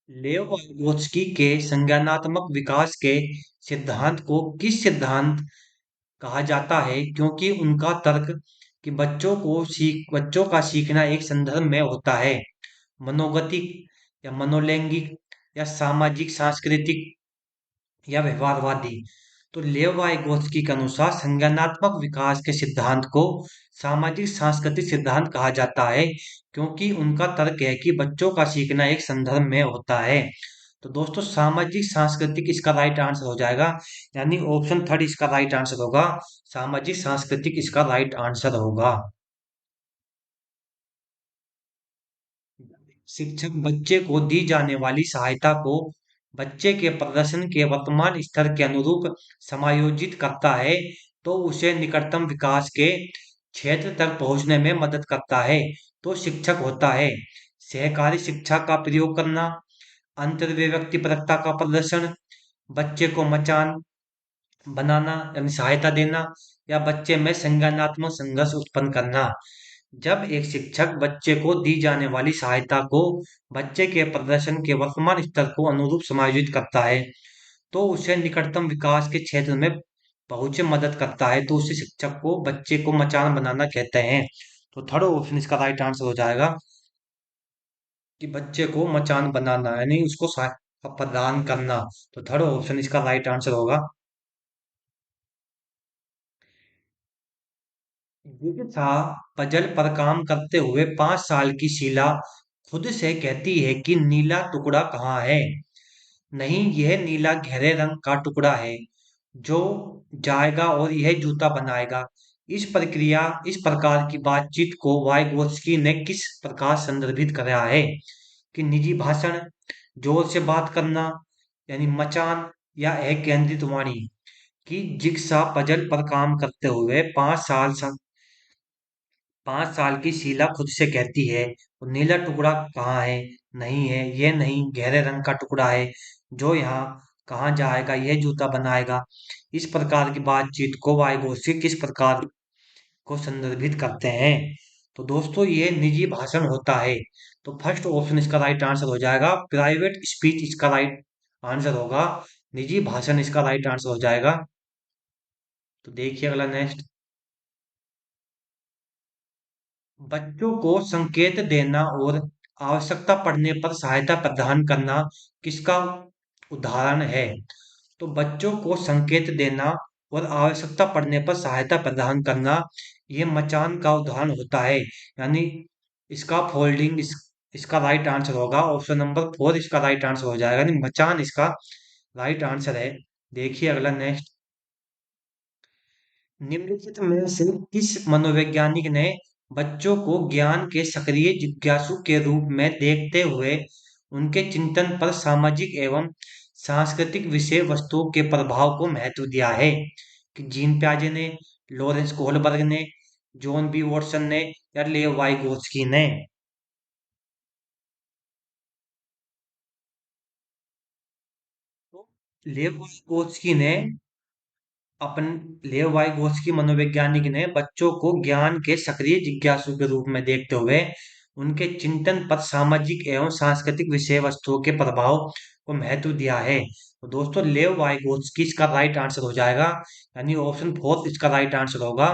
लेव वाइगोत्स्की के संज्ञानात्मक विकास के सिद्धांत को किस सिद्धांत कहा जाता है? क्योंकि उनका तर्क कि बच्चों का सीखना एक संदर्भ में होता है। मनोगतिक या मनोलैंगिक या सामाजिक सांस्कृतिक या व्यवहारवादी। तो लेव वाइगोत्स्की के अनुसार संज्ञानात्मक विकास के सिद्धांत को सामाजिक सांस्कृतिक सिद्धांत कहा जाता है, क्योंकि उनका तर्क है कि बच्चों का सीखना एक संदर्भ में होता है। तो दोस्तों सामाजिक सांस्कृतिक इसका राइट आंसर हो जाएगा, यानी ऑप्शन थर्ड इसका राइट आंसर होगा। सामाजिक सांस्कृतिक इसका राइट आंसर होगा। शिक्षक बच्चे को दी जाने वाली सहायता को बच्चे के प्रदर्शन के वर्तमान स्तर के अनुरूप समायोजित करता है, तो उसे निकटतम विकास के क्षेत्र तक पहुंचने में मदद करता है। तो शिक्षक होता है सहकारी शिक्षा का प्रयोग करना, अंतर्व्यक्तिपरकता का प्रदर्शन, बच्चे को मचान बनाना यानी सहायता देना, या बच्चे में संज्ञानात्मक संघर्ष उत्पन्न करना। जब एक शिक्षक बच्चे को दी जाने वाली सहायता को बच्चे के प्रदर्शन के वर्तमान स्तर को अनुरूप समायोजित करता है, तो उसे निकटतम विकास के क्षेत्र में पहुंचे मदद करता है, तो उसे शिक्षक को बच्चे को मचान बनाना कहते हैं। तो थर्ड ऑप्शन इसका राइट आंसर हो जाएगा कि बच्चे को मचान बनाना यानी उसको सहायता प्रदान करना। तो थर्ड ऑप्शन इसका राइट आंसर होगा। था पजल पर काम करते हुए 5 साल की शीला खुद से कहती है कि नीला टुकड़ा कहाँ है। नहीं, यह नीला गहरे रंग का टुकड़ा है जो जाएगा और यह जूता बनाएगा। इस प्रकार की बातचीत को वाइगोत्स्की ने किस प्रकार संदर्भित कराया है? कि निजी भाषण, जोर से बात करना यानी मचान, या अकेंद्रित वाणी। कि जिग्सा पजल पर काम करते हुए 5 साल की शीला खुद से कहती है वो नीला टुकड़ा कहाँ है। नहीं है, ये नहीं गहरे रंग का टुकड़ा है जो यहाँ कहाँ जाएगा, यह जूता बनाएगा। इस प्रकार की बातचीत को वाइगोत्स्की किस प्रकार को संदर्भित करते हैं? तो दोस्तों ये निजी भाषण होता है। तो फर्स्ट ऑप्शन इसका राइट आंसर हो जाएगा। प्राइवेट स्पीच इसका राइट आंसर होगा। निजी भाषण इसका राइट आंसर हो जाएगा। तो देखिए अगला नेक्स्ट। बच्चों को संकेत देना और आवश्यकता पड़ने पर सहायता प्रदान करना किसका उदाहरण है? तो बच्चों को संकेत देना और आवश्यकता पड़ने पर सहायता प्रदान करना ये मचान का उदाहरण होता है, यानी इसका इसका राइट आंसर होगा। ऑप्शन नंबर फोर इसका राइट आंसर हो जाएगा, यानी मचान इसका राइट आंसर है। देखिए अगला नेक्स्ट। निम्नलिखित में से किस मनोवैज्ञानिक ने बच्चों को ज्ञान के सक्रिय जिज्ञासु के रूप में देखते हुए उनके चिंतन पर सामाजिक एवं सांस्कृतिक विषय वस्तुओं के प्रभाव को महत्व दिया है? कि जीन प्याजे ने, लॉरेंस कोहलबर्ग ने, जॉन बी वॉटसन ने, या लेव वाइगोत्स्की ने? तो लेव वाइगोत्स्की ने अपन लेव वाइगोत्स्की मनोवैज्ञानिक ने बच्चों को ज्ञान के सक्रिय जिज्ञासु के रूप में देखते हुए उनके चिंतन पर सामाजिक एवं सांस्कृतिक विषय वस्तुओं के प्रभाव को महत्व दिया है। तो दोस्तों लेव वाइगोत्स्की इसका राइट आंसर हो जाएगा, यानी ऑप्शन फोर्थ इसका राइट आंसर होगा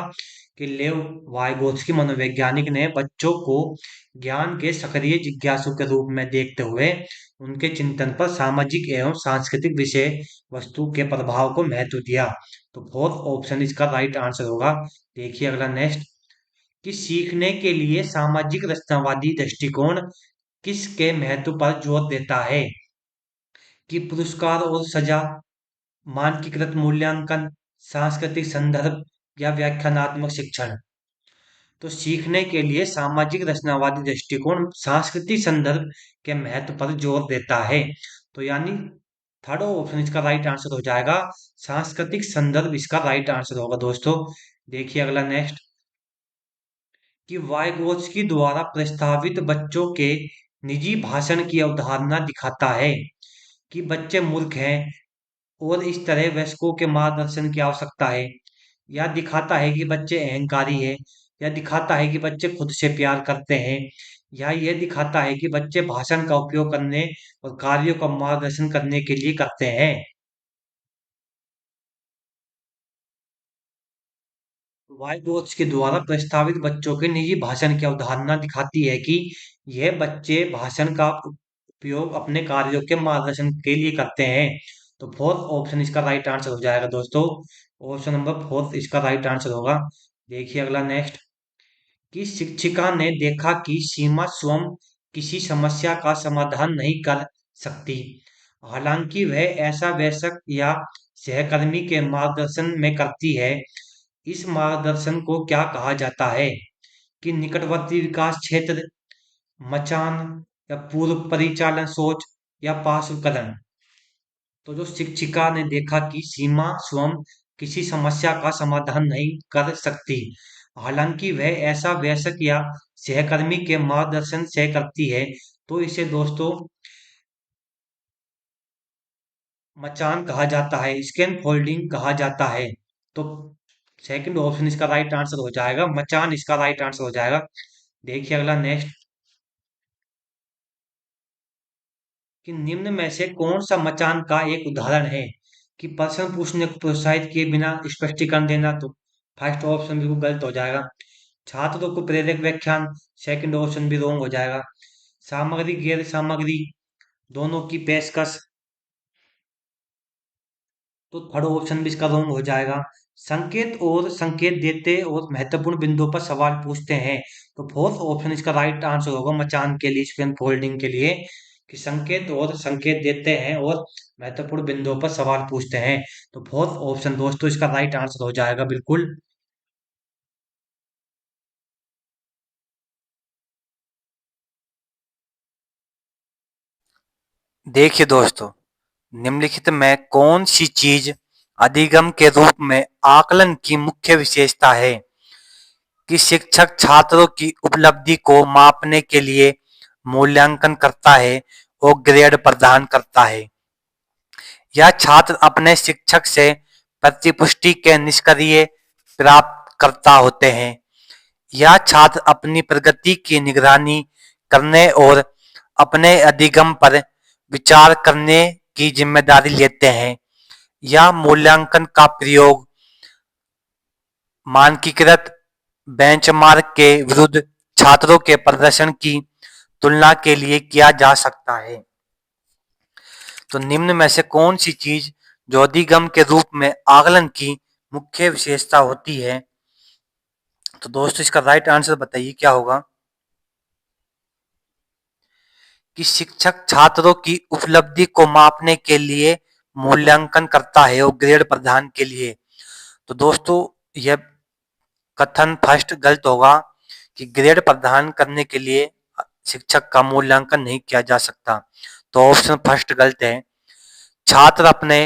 कि लेव वाइगोत्स्की मनोवैज्ञानिक ने बच्चों को ज्ञान के सक्रिय जिज्ञासु के रूप में देखते हुए उनके चिंतन पर सामाजिक एवं सांस्कृतिक विषय वस्तु के प्रभाव को महत्व दिया। तो फोर्थ ऑप्शन इसका राइट आंसर होगा। देखिए अगला नेक्स्ट, कि सीखने के लिए सामाजिक रचनावादी दृष्टिकोण किसके महत्व पर जोर देता है? कि पुरस्कार और सजा, मानकीकृत मूल्यांकन, सांस्कृतिक संदर्भ या व्याख्यानात्मक शिक्षण। तो सीखने के लिए सामाजिक रचनावादी दृष्टिकोण सांस्कृतिक संदर्भ के महत्व पर जोर देता है। तो यानी थर्ड ऑप्शन इसका राइट आंसर हो जाएगा, सांस्कृतिक संदर्भ इसका राइट आंसर होगा दोस्तों। देखिए अगला नेक्स्ट, कि वाइगोत्स्की द्वारा प्रस्तावित बच्चों के निजी भाषण की अवधारणा दिखाता है कि बच्चे मूर्ख हैं और इस तरह वयस्कों के मार्गदर्शन की आवश्यकता है, या दिखाता है कि बच्चे अहंकारी हैं, या दिखाता है कि बच्चे खुद से प्यार करते हैं, या यह दिखाता है कि बच्चे भाषण का उपयोग करने और कार्यों का मार्गदर्शन करने के लिए करते हैं। वाइगोत्स के द्वारा प्रस्तावित बच्चों के निजी भाषण की अवधारणा दिखाती है कि यह बच्चे भाषण का उपयोग अपने कार्यों के मार्गदर्शन के लिए करते हैं। तो फोर्थ ऑप्शन इसका राइट आंसर हो जाएगा दोस्तों। ऑप्शन नंबर फोर्थ इसका राइट आंसर होगा। देखिए अगला नेक्स्ट, कि शिक्षिका ने देखा कि सीमा स्वयं किसी समस्या का समाधान नहीं कर सकती, हालांकि वह ऐसा वयस्क या सहकर्मी के मार्गदर्शन में करती है। इस मार्गदर्शन को क्या कहा जाता है? कि निकटवर्ती विकास क्षेत्र, मचान, या पूर्व परिचालन सोच, या पार्श्वकरण। तो जो शिक्षिका ने देखा कि सीमा स्वयं किसी समस्या का समाधान नहीं कर सकती, हालांकि वह ऐसा वयस्क या सहकर्मी के मार्गदर्शन से करती है, तो इसे दोस्तों मचान कहा जाता है, स्कैन फोल्डिंग कहा जाता है। तो सेकंड ऑप्शन इसका राइट आंसर हो जाएगा, मचान इसका राइट आंसर हो जाएगा। देखिए अगला नेक्स्ट, कि निम्न में से कौन सा मचान का एक उदाहरण है? कि प्रश्न पूछने को प्रोत्साहित किए बिना स्पष्टीकरण देना, तो फर्स्ट ऑप्शन बिल्कुल गलत हो जाएगा। छात्रों को प्रेरक व्याख्यान, सेकंड ऑप्शन भी रॉन्ग हो जाएगा। सामग्री गैर सामग्री दोनों की पेशकश, तो थर्ड ऑप्शन भी इसका रॉन्ग हो जाएगा। संकेत और संकेत देते और महत्वपूर्ण बिंदुओं पर सवाल पूछते हैं, तो फोर्थ ऑप्शन इसका राइट आंसर होगा मचान के लिए, स्पेन फोल्डिंग के लिए, कि संकेत और संकेत देते हैं और महत्वपूर्ण बिंदुओं पर सवाल पूछते हैं। तो फोर्थ ऑप्शन दोस्तों इसका राइट आंसर हो जाएगा बिल्कुल। देखिए दोस्तों, निम्नलिखित में कौन सी चीज अधिगम के रूप में आकलन की मुख्य विशेषता है? कि शिक्षक छात्रों की उपलब्धि को मापने के लिए मूल्यांकन करता है और ग्रेड प्रदान करता है, या छात्र अपने शिक्षक से प्रतिपुष्टि के निष्क्रिय प्राप्त करता होते हैं, या छात्र अपनी प्रगति की निगरानी करने और अपने अधिगम पर विचार करने की जिम्मेदारी लेते हैं, या मूल्यांकन का प्रयोग मानकीकृत बेंचमार्क के विरुद्ध छात्रों के प्रदर्शन की तुलना के लिए किया जा सकता है। तो निम्न में से कौन सी चीज जो अधिगम के रूप में आकलन की मुख्य विशेषता होती है? तो दोस्तों इसका राइट आंसर बताइए क्या होगा? कि शिक्षक छात्रों की उपलब्धि को मापने के लिए मूल्यांकन करता है और ग्रेड प्रदान के लिए। तो दोस्तों यह कथन फर्स्ट गलत होगा, कि ग्रेड प्रदान करने के लिए शिक्षक का मूल्यांकन नहीं किया जा सकता। तो ऑप्शन फर्स्ट गलत है। छात्र अपने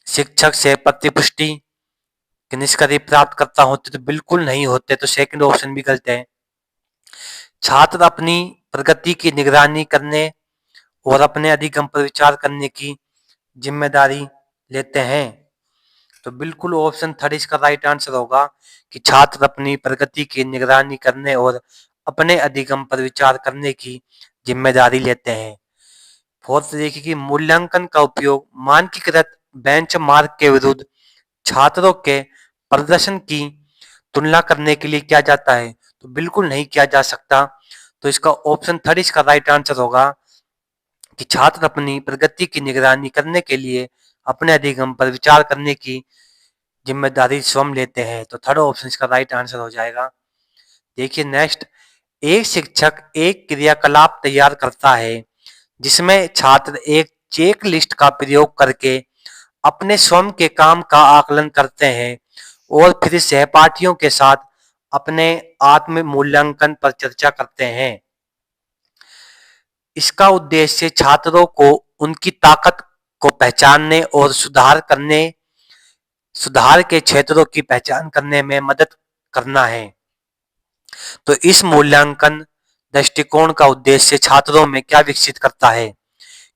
शिक्षक से प्रतिपुष्टि के निष्क्रिय प्राप्त करता होते, तो बिल्कुल नहीं होते, तो सेकंड ऑप्शन भी गलत है। छात्र अपनी प्रगति की निगरानी करने और अपने अधिगम पर विचार करने की जिम्मेदारी लेते हैं, तो बिल्कुल ऑप्शन थर्ड इसका राइट आंसर होगा, कि छात्र अपनी प्रगति की निगरानी करने और अपने अधिगम पर विचार करने की जिम्मेदारी लेते हैं। फोर्थ देखिए कि मूल्यांकन का उपयोग मानकीकृत बेंचमार्क के विरुद्ध छात्रों के प्रदर्शन की तुलना करने के लिए किया जाता है, तो बिल्कुल नहीं किया जा सकता। तो इसका ऑप्शन थर्ड इसका राइट आंसर होगा कि छात्र अपनी प्रगति की निगरानी करने के लिए अपने अधिगम पर विचार करने की जिम्मेदारी स्वयं लेते हैं। तो थर्ड ऑप्शन इसका राइट आंसर हो जाएगा। देखिए नेक्स्ट, एक शिक्षक एक क्रियाकलाप तैयार करता है जिसमें छात्र एक चेक लिस्ट का प्रयोग करके अपने स्वयं के काम का आकलन करते हैं और फिर सहपाठियों के साथ अपने आत्म मूल्यांकन पर चर्चा करते हैं। इसका उद्देश्य छात्रों को उनकी ताकत को पहचानने और सुधार के क्षेत्रों की पहचान करने में मदद करना है। तो इस मूल्यांकन दृष्टिकोण का उद्देश्य छात्रों में क्या विकसित करता है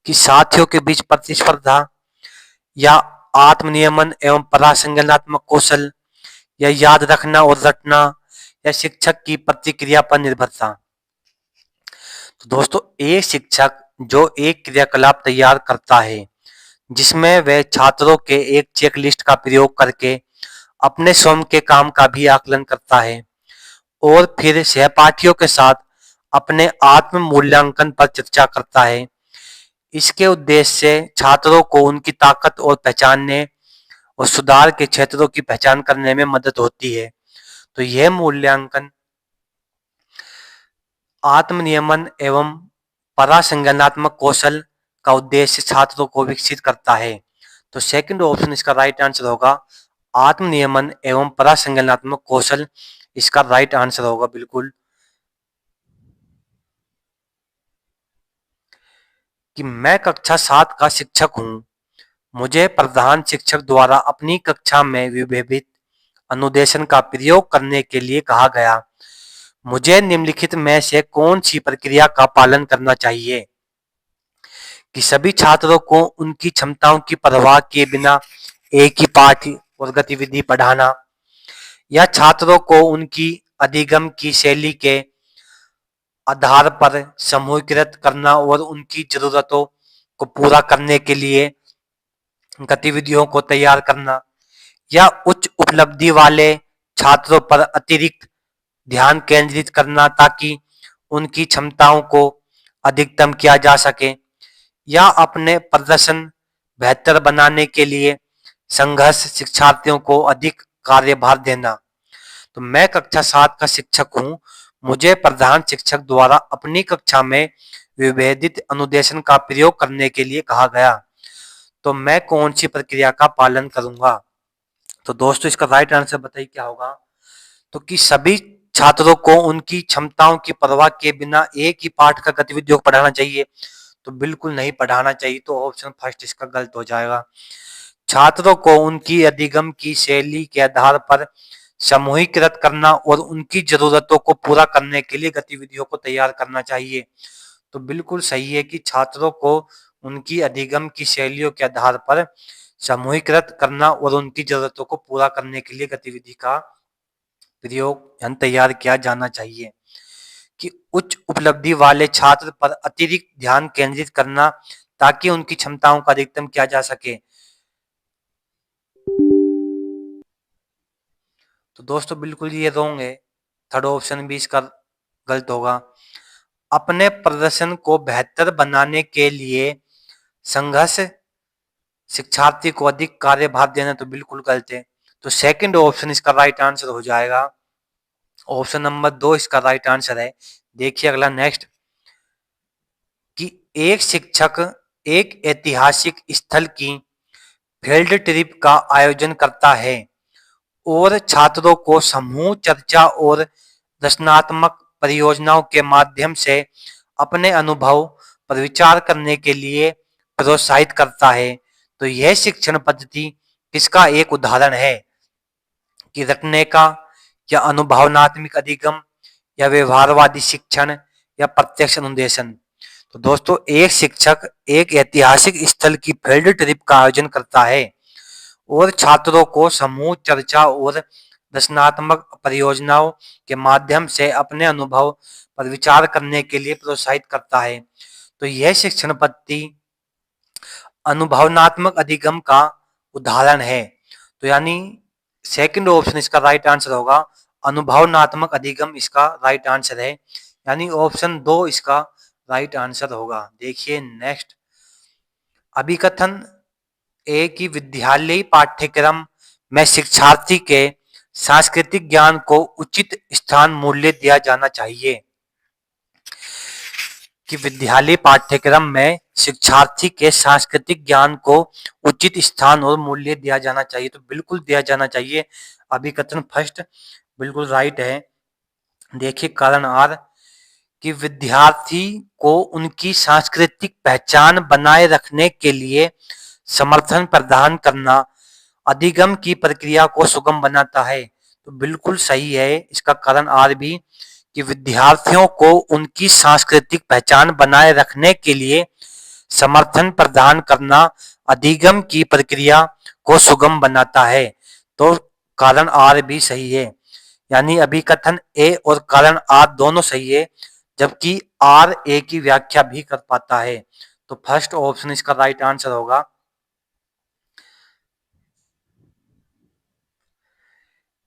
कि साथियों के बीच प्रतिस्पर्धा या आत्मनियमन एवं परासंज्ञानात्मक कौशल या याद रखना और रटना या शिक्षक की प्रतिक्रिया पर निर्भरता। तो दोस्तों एक शिक्षक जो एक क्रियाकलाप तैयार करता है जिसमें वह छात्रों के एक चेक लिस्ट का प्रयोग करके अपने स्वयं के काम का भी आकलन करता है और फिर सहपाठियों के साथ अपने आत्म मूल्यांकन पर चर्चा करता है। इसके उद्देश्य से छात्रों को उनकी ताकत और पहचानने और सुधार के क्षेत्रों की पहचान करने में मदद होती है। तो यह मूल्यांकन आत्मनियमन एवं परासंज्ञानात्मक कौशल का उद्देश्य छात्रों को विकसित करता है। तो सेकंड ऑप्शन इसका राइट आंसर होगा, आत्मनियमन एवं परासंज्ञानात्मक कौशल इसका राइट आंसर होगा बिल्कुल। कि मैं कक्षा 7 का शिक्षक हूं, मुझे प्रधान शिक्षक द्वारा अपनी कक्षा में विभेदित अनुदेशन का प्रयोग करने के लिए कहा गया। मुझे निम्नलिखित में से कौन सी प्रक्रिया का पालन करना चाहिए? कि सभी छात्रों को उनकी क्षमताओं की परवाह किए बिना एक ही पाठ और गतिविधि पढ़ाना, या छात्रों को उनकी अधिगम की शैली के आधार पर समूहीकृत करना और उनकी जरूरतों को पूरा करने के लिए गतिविधियों को तैयार करना, या उच्च उपलब्धि वाले छात्रों पर अतिरिक्त ध्यान केंद्रित करना ताकि उनकी क्षमताओं को अधिकतम किया जा सके, या अपने प्रदर्शन बेहतर बनाने के लिए संघर्ष शिक्षार्थियों को अधिक कार्यभार देना। तो मैं कक्षा 7 का शिक्षक हूं, मुझे प्रधान शिक्षक द्वारा अपनी कक्षा में विभेदित अनुदेशन का प्रयोग करने के लिए कहा गया, तो मैं कौन सी प्रक्रिया का पालन करूंगा? तो दोस्तों इसका राइट आंसर बताइए क्या होगा? तो कि सभी छात्रों को उनकी क्षमताओं की परवाह किए बिना एक ही पाठ का गतिविधियों को पढ़ाना चाहिए, तो बिल्कुल नहीं पढ़ाना चाहिए। तो ऑप्शन फर्स्ट इसका गलत हो जाएगा। छात्रों को उनकी अधिगम की शैली के आधार पर समूहीकृत करना और उनकी जरूरतों को पूरा करने के लिए गतिविधियों को तैयार करना चाहिए, तो बिल्कुल सही है कि छात्रों को उनकी अधिगम की शैलियों के आधार पर समूहीकृत करना और उनकी जरूरतों को पूरा करने के लिए गतिविधि का प्रयोग तैयार किया जाना चाहिए। कि उच्च उपलब्धि वाले छात्र पर अतिरिक्त ध्यान केंद्रित करना ताकि उनकी क्षमताओं का अधिकतम किया जा सके। तो दोस्तों बिल्कुल ये रॉन्ग है, थर्ड ऑप्शन भी इसका गलत होगा। अपने प्रदर्शन को बेहतर बनाने के लिए संघर्ष शिक्षार्थी को अधिक कार्यभार देना, तो बिल्कुल गलत है। तो सेकंड ऑप्शन इसका राइट आंसर हो जाएगा। ऑप्शन नंबर 2 इसका राइट आंसर है। देखिए अगला नेक्स्ट, कि एक शिक्षक एक ऐतिहासिक स्थल की फील्ड ट्रिप का आयोजन करता है और छात्रों को समूह चर्चा और रचनात्मक परियोजनाओं के माध्यम से अपने अनुभव पर विचार करने के लिए प्रोत्साहित करता है। तो यह शिक्षण पद्धति किसका एक उदाहरण है? कि रटने का, या अनुभवनात्मक अधिगम, या व्यवहारवादी शिक्षण, या प्रत्यक्ष अनुदेशन। तो दोस्तों एक शिक्षक एक ऐतिहासिक स्थल की फील्ड ट्रिप का आयोजन करता है और छात्रों को समूह चर्चा और रचनात्मक परियोजनाओं के माध्यम से अपने अनुभव पर विचार करने के लिए प्रोत्साहित करता है। तो यह शिक्षण पद्धति अनुभवनात्मक अधिगम का उदाहरण है। तो यानी सेकंड ऑप्शन इसका राइट आंसर होगा, अनुभवनात्मक अधिगम इसका राइट आंसर है, यानी ऑप्शन 2 इसका राइट आंसर होगा। देखिए नेक्स्ट, अभिकथन ए की विद्यालयी पाठ्यक्रम में शिक्षार्थी के सांस्कृतिक ज्ञान को उचित स्थान मूल्य दिया जाना चाहिए। कि विद्यालय पाठ्यक्रम में शिक्षार्थी के सांस्कृतिक ज्ञान को उचित स्थान और मूल्य दिया जाना चाहिए। तो बिल्कुल दिया जाना चाहिए, अभिकथन फर्स्ट बिल्कुल राइट है। देखिए कारण आर, कि विद्यार्थी को उनकी सांस्कृतिक पहचान बनाए रखने के लिए समर्थन प्रदान करना अधिगम की प्रक्रिया को सुगम बनाता है। तो बिल्कुल सही है इसका कारण आर भी, कि विद्यार्थियों को उनकी सांस्कृतिक पहचान बनाए रखने के लिए समर्थन प्रदान करना अधिगम की प्रक्रिया को सुगम बनाता है। तो कारण आर भी सही है, यानी अभिकथन ए और कारण आर दोनों सही है, जबकि आर ए की व्याख्या भी कर पाता है। तो फर्स्ट ऑप्शन इसका राइट आंसर होगा।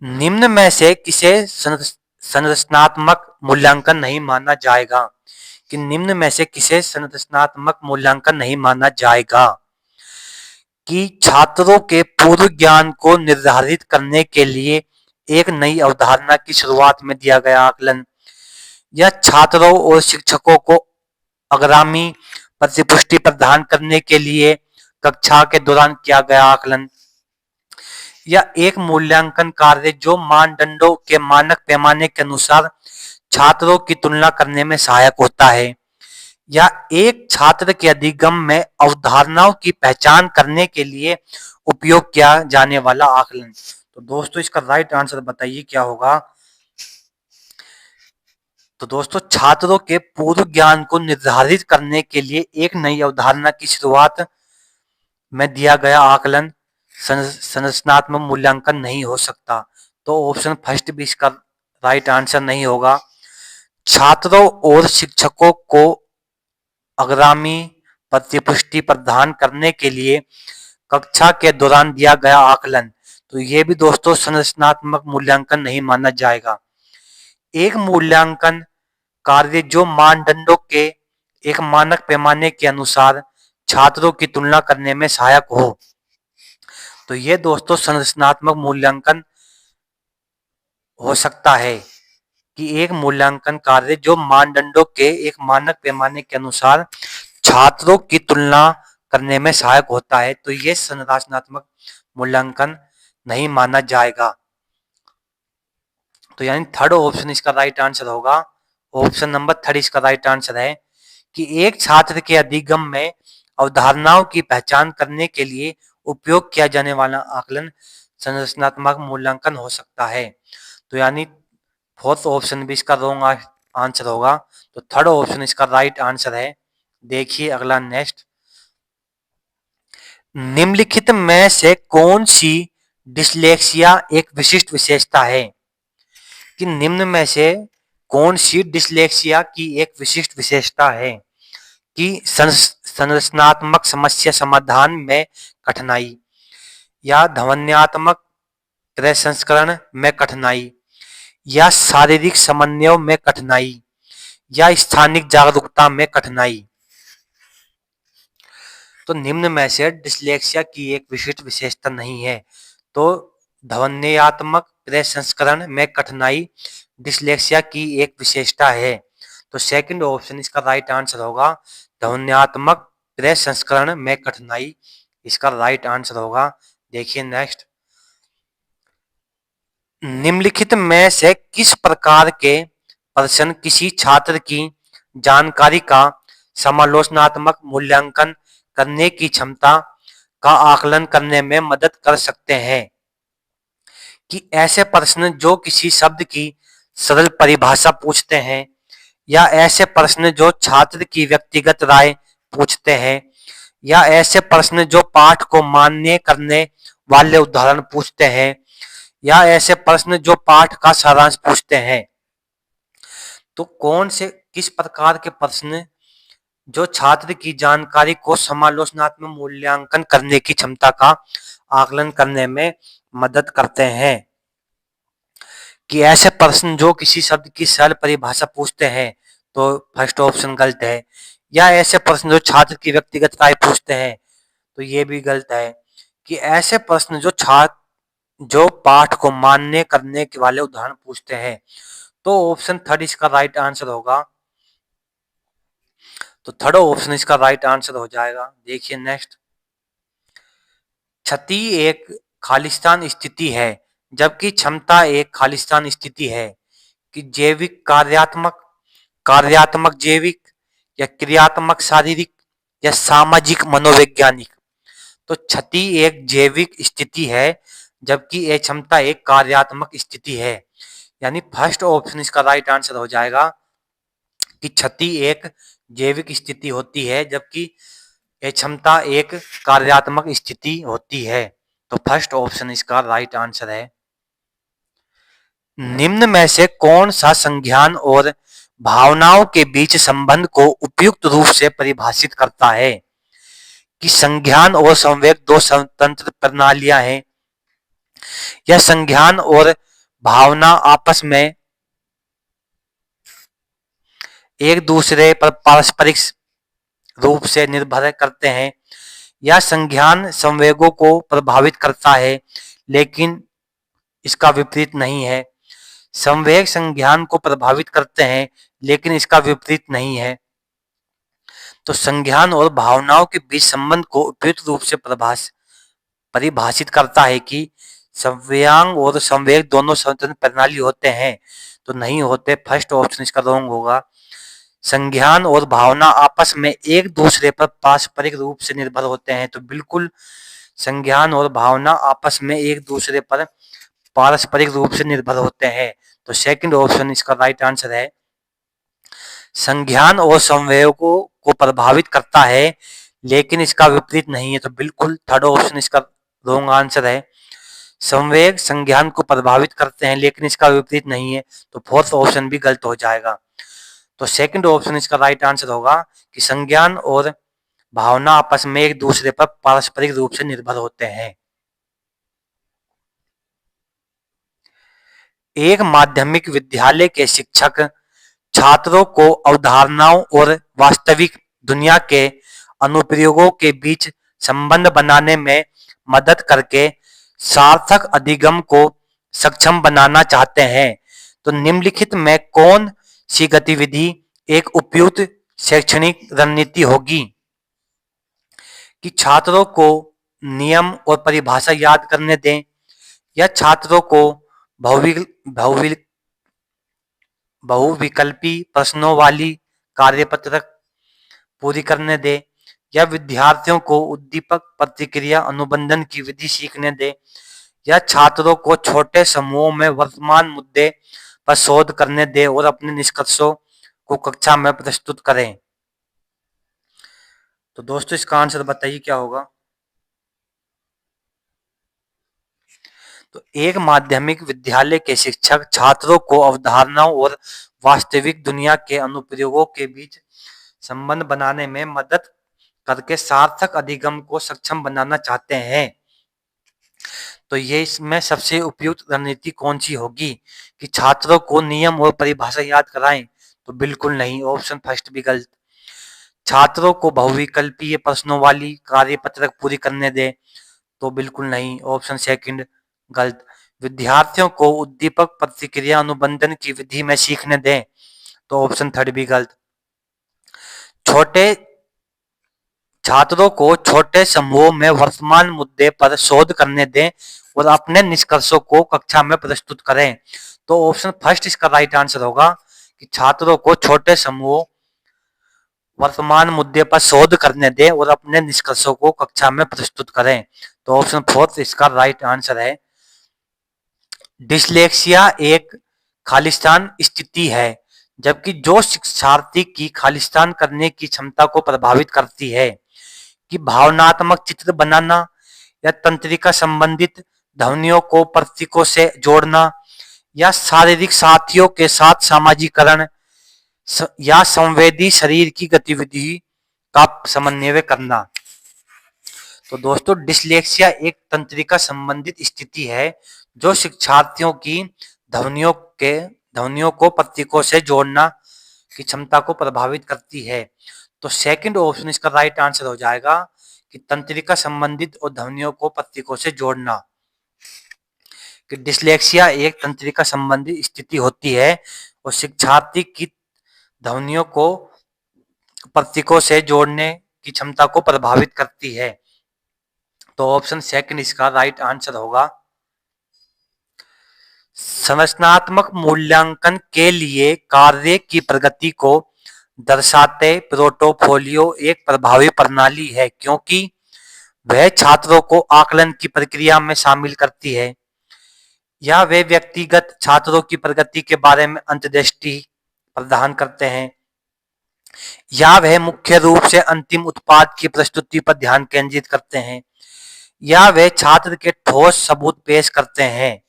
निम्न में से किसे संरचनात्मक मूल्यांकन नहीं माना जाएगा? कि निम्न में से किसे संरचनात्मक मूल्यांकन नहीं माना जाएगा? कि छात्रों के पूर्व ज्ञान को निर्धारित करने के लिए एक नई अवधारणा की शुरुआत में दिया गया आकलन, या छात्रों और शिक्षकों को अग्रामी प्रतिपुष्टि प्रदान करने के लिए कक्षा के दौरान किया गया आकलन, या एक मूल्यांकन कार्य जो मानदंडों के मानक पैमाने के अनुसार छात्रों की तुलना करने में सहायक होता है, या एक छात्र के अधिगम में अवधारणाओं की पहचान करने के लिए उपयोग किया जाने वाला आकलन। तो दोस्तों इसका राइट आंसर बताइए क्या होगा? तो दोस्तों छात्रों के पूर्व ज्ञान को निर्धारित करने के लिए एक नई अवधारणा की शुरुआत में दिया गया आकलन संरचनात्मक मूल्यांकन नहीं हो सकता। तो ऑप्शन फर्स्ट भी इसका राइट आंसर नहीं होगा। छात्रों और शिक्षकों को अग्रामी प्रतिपुष्टि प्रदान करने के लिए कक्षा के दौरान दिया गया आकलन, तो ये भी दोस्तों संरचनात्मक मूल्यांकन नहीं माना जाएगा। एक मूल्यांकन कार्य जो मानदंडों के एक मानक पैमाने के अनुसार छात्रों की तुलना करने में सहायक हो, तो ये दोस्तों संरचनात्मक मूल्यांकन हो सकता है। कि एक मूल्यांकन कार्य जो मानदंडों के एक मानक पैमाने के अनुसार छात्रों की तुलना करने में सहायक होता है, तो ये संरचनात्मक मूल्यांकन नहीं माना जाएगा। तो यानी थर्ड ऑप्शन इसका राइट आंसर होगा। ऑप्शन नंबर 3 इसका राइट आंसर है, कि एक छात्र के अधिगम में अवधारणाओं की पहचान करने के लिए उपयोग किया जाने वाला आकलन संरचनात्मक मूल्यांकन हो सकता है। तो यानी फोर्थ ऑप्शन भी इसका रॉन्ग आंसर होगा। तो थर्ड ऑप्शन इसका राइट आंसर है। देखिए अगला नेक्स्ट, निम्नलिखित में से कौन सी डिसलेक्सिया एक विशिष्ट विशेषता है? कि निम्न में से कौन सी डिसलेक्सिया की एक विशिष्ट विशेषता है? कि संरचनात्मक समस्या समाधान में कठिनाई, या ध्वन्यात्मक प्रसंस्करण में कठिनाई, या शारीरिक समन्वय में कठिनाई, या स्थानिक जागरूकता में कठिनाई। तो निम्न में से डिसलेक्सिया की एक विशिष्ट विशेषता नहीं है। तो ध्वन्यात्मक प्रसंस्करण में कठिनाई डिसलेक्सिया की एक विशेषता है। तो सेकंड ऑप्शन इसका राइट आंसर होगा, ध्वन्यात्मक प्रसंस्करण में कठिनाई इसका राइट आंसर होगा। देखिए नेक्स्ट, निम्नलिखित में से किस प्रकार के प्रश्न किसी छात्र की जानकारी का समालोचनात्मक मूल्यांकन करने की क्षमता का आकलन करने में मदद कर सकते हैं? कि ऐसे प्रश्न जो किसी शब्द की सरल परिभाषा पूछते हैं, या ऐसे प्रश्न जो छात्र की व्यक्तिगत राय पूछते हैं, या ऐसे प्रश्न जो पाठ को मान्य करने वाले उदाहरण पूछते हैं, या ऐसे प्रश्न जो पाठ का सारांश पूछते हैं। तो कौन से किस प्रकार के प्रश्न जो छात्र की जानकारी को समालोचनात्मक मूल्यांकन करने की क्षमता का आकलन करने में मदद करते हैं। कि ऐसे प्रश्न जो किसी शब्द की सरल परिभाषा पूछते हैं, तो फर्स्ट ऑप्शन गलत है। या ऐसे प्रश्न जो छात्र की व्यक्तिगत राय पूछते हैं, तो ये भी गलत है। कि ऐसे प्रश्न जो छात्र जो पाठ को मान्य करने के वाले उदाहरण पूछते हैं, तो ऑप्शन थर्ड इसका राइट आंसर होगा। तो थर्ड ऑप्शन इसका राइट आंसर हो जाएगा। देखिए नेक्स्ट, क्षति एक खालिस्तान स्थिति है जबकि क्षमता एक खालिस्तान स्थिति है। कि जैविक कार्यात्मक, कार्यात्मक जैविक, या क्रियात्मक शारीरिक, या सामाजिक मनोवैज्ञानिक। तो क्षति एक जैविक स्थिति है जबकि यह क्षमता एक कार्यात्मक स्थिति है। यानी फर्स्ट ऑप्शन इसका राइट आंसर हो जाएगा कि क्षति एक जैविक स्थिति होती है जबकि यह क्षमता एक कार्यात्मक स्थिति होती है। तो फर्स्ट ऑप्शन इसका राइट आंसर है। निम्न में से कौन सा संज्ञान और भावनाओं के बीच संबंध को उपयुक्त रूप से परिभाषित करता है? कि संज्ञान और संवेग दो स्वतंत्र प्रणालियां हैं, या संज्ञान और भावना आपस में एक दूसरे पर पारस्परिक रूप से निर्भर करते हैं, या संज्ञान संवेगों को प्रभावित करता है लेकिन इसका विपरीत नहीं है। संवेग संज्ञान को प्रभावित करते हैं लेकिन इसका विपरीत नहीं है। तो संज्ञान और भावनाओं के बीच संबंध को उपयुक्त रूप से परिभाषित करता है कि संव्यांग और संवेग दोनों स्वतंत्र प्रणाली होते हैं, तो नहीं होते। फर्स्ट ऑप्शन इसका रॉन्ग होगा। संज्ञान और भावना आपस में एक दूसरे पर पारस्परिक रूप से निर्भर होते हैं, तो बिल्कुल संज्ञान और भावना आपस में एक दूसरे पर पारस्परिक रूप से निर्भर होते हैं। तो सेकंड ऑप्शन इसका राइट आंसर है। संज्ञान और संवेगों को प्रभावित करता है लेकिन इसका विपरीत नहीं है, तो बिल्कुल थर्ड ऑप्शन इसका रॉन्ग आंसर है। संवेग संज्ञान को प्रभावित करते हैं लेकिन इसका विपरीत नहीं है, तो फोर्थ ऑप्शन भी गलत हो जाएगा। तो सेकंड ऑप्शन इसका राइट आंसर होगा कि संज्ञान और भावना आपस में एक दूसरे पर पारस्परिक रूप से निर्भर होते हैं। एक माध्यमिक विद्यालय के शिक्षक छात्रों को अवधारणाओं और वास्तविक दुनिया के अनुप्रयोगों के बीच संबंध बनाने में मदद करके सार्थक अधिगम को सक्षम बनाना चाहते हैं। तो निम्नलिखित में कौन सी गतिविधि एक उपयुक्त शैक्षणिक रणनीति होगी? कि छात्रों को नियम और परिभाषा याद करने दें, या छात्रों को बहुविकल्पी प्रश्नों वाली कार्यपत्रक पूरी करने दे, या विद्यार्थियों को उद्दीपक प्रतिक्रिया अनुबंधन की विधि सीखने दे, या छात्रों को छोटे समूहों में वर्तमान मुद्दे पर शोध करने दे और अपने निष्कर्षों को कक्षा में प्रस्तुत करें। तो दोस्तों इसका आंसर बताइए क्या होगा। तो एक माध्यमिक विद्यालय के शिक्षक छात्रों को अवधारणाओं और वास्तविक दुनिया के अनुप्रयोगों के बीच संबंध बनाने में मदद करके सार्थक अधिगम को सक्षम बनाना चाहते हैं। तो ये इसमें सबसे उपयुक्त रणनीति कौन सी होगी? कि छात्रों को नियम और परिभाषा याद कराएं, तो बिल्कुल नहीं, ऑप्शन फर्स्ट भी गलत। छात्रों को बहुविकल्पीय प्रश्नों वाली कार्यपत्रक पूरी करने दें, तो बिल्कुल नहीं, ऑप्शन सेकंड गलत। विद्यार्थियों को उद्दीपक प्रतिक्रिया अनुबंधन की विधि में सीखने दें, तो ऑप्शन थर्ड भी गलत। छोटे छात्रों को छोटे समूहों में वर्तमान मुद्दे पर शोध करने दें और अपने निष्कर्षों को कक्षा में प्रस्तुत करें, तो ऑप्शन फर्स्ट इसका राइट आंसर होगा कि छात्रों को छोटे समूहों वर्तमान मुद्दे पर शोध करने दें और अपने निष्कर्षों को कक्षा में प्रस्तुत करें, तो ऑप्शन फोर्थ इसका राइट आंसर है। डिसलेक्सिया एक खालिस्तान स्थिति है जबकि जो शिक्षार्थी की खालिस्तान करने की क्षमता को प्रभावित करती है। कि भावनात्मक चित्र बनाना, या तंत्रिका संबंधित ध्वनियों को प्रतीकों से जोड़ना, या शारीरिक साथियों के साथ सामाजिकरण, या संवेदी शरीर की गतिविधि का समन्वय करना। तो दोस्तों डिसलेक्सिया एक तंत्रिका संबंधित स्थिति है जो शिक्षार्थियों की ध्वनियों के ध्वनियों को प्रतीकों से जोड़ना की क्षमता को प्रभावित करती है। तो सेकंड ऑप्शन इसका राइट आंसर हो जाएगा कि तंत्रिका संबंधित और ध्वनियों को प्रतीकों से जोड़ना। कि डिसलेक्सिया एक तंत्रिका संबंधी स्थिति होती है और शिक्षार्थी की ध्वनियों को प्रतीकों से जोड़ने की क्षमता को प्रभावित करती है। तो ऑप्शन सेकंड इसका राइट आंसर होगा। संरचनात्मक मूल्यांकन के लिए कार्य की प्रगति को दर्शाते पोर्टफोलियो एक प्रभावी प्रणाली है क्योंकि वह छात्रों को आकलन की प्रक्रिया में शामिल करती है या वे व्यक्तिगत छात्रों की प्रगति के बारे में अंतर्दृष्टि प्रदान करते हैं या वह मुख्य रूप से अंतिम उत्पाद की प्रस्तुति पर ध्यान केंद्रित करते हैं या वे छात्र के ठोस सबूत पेश करते हैं।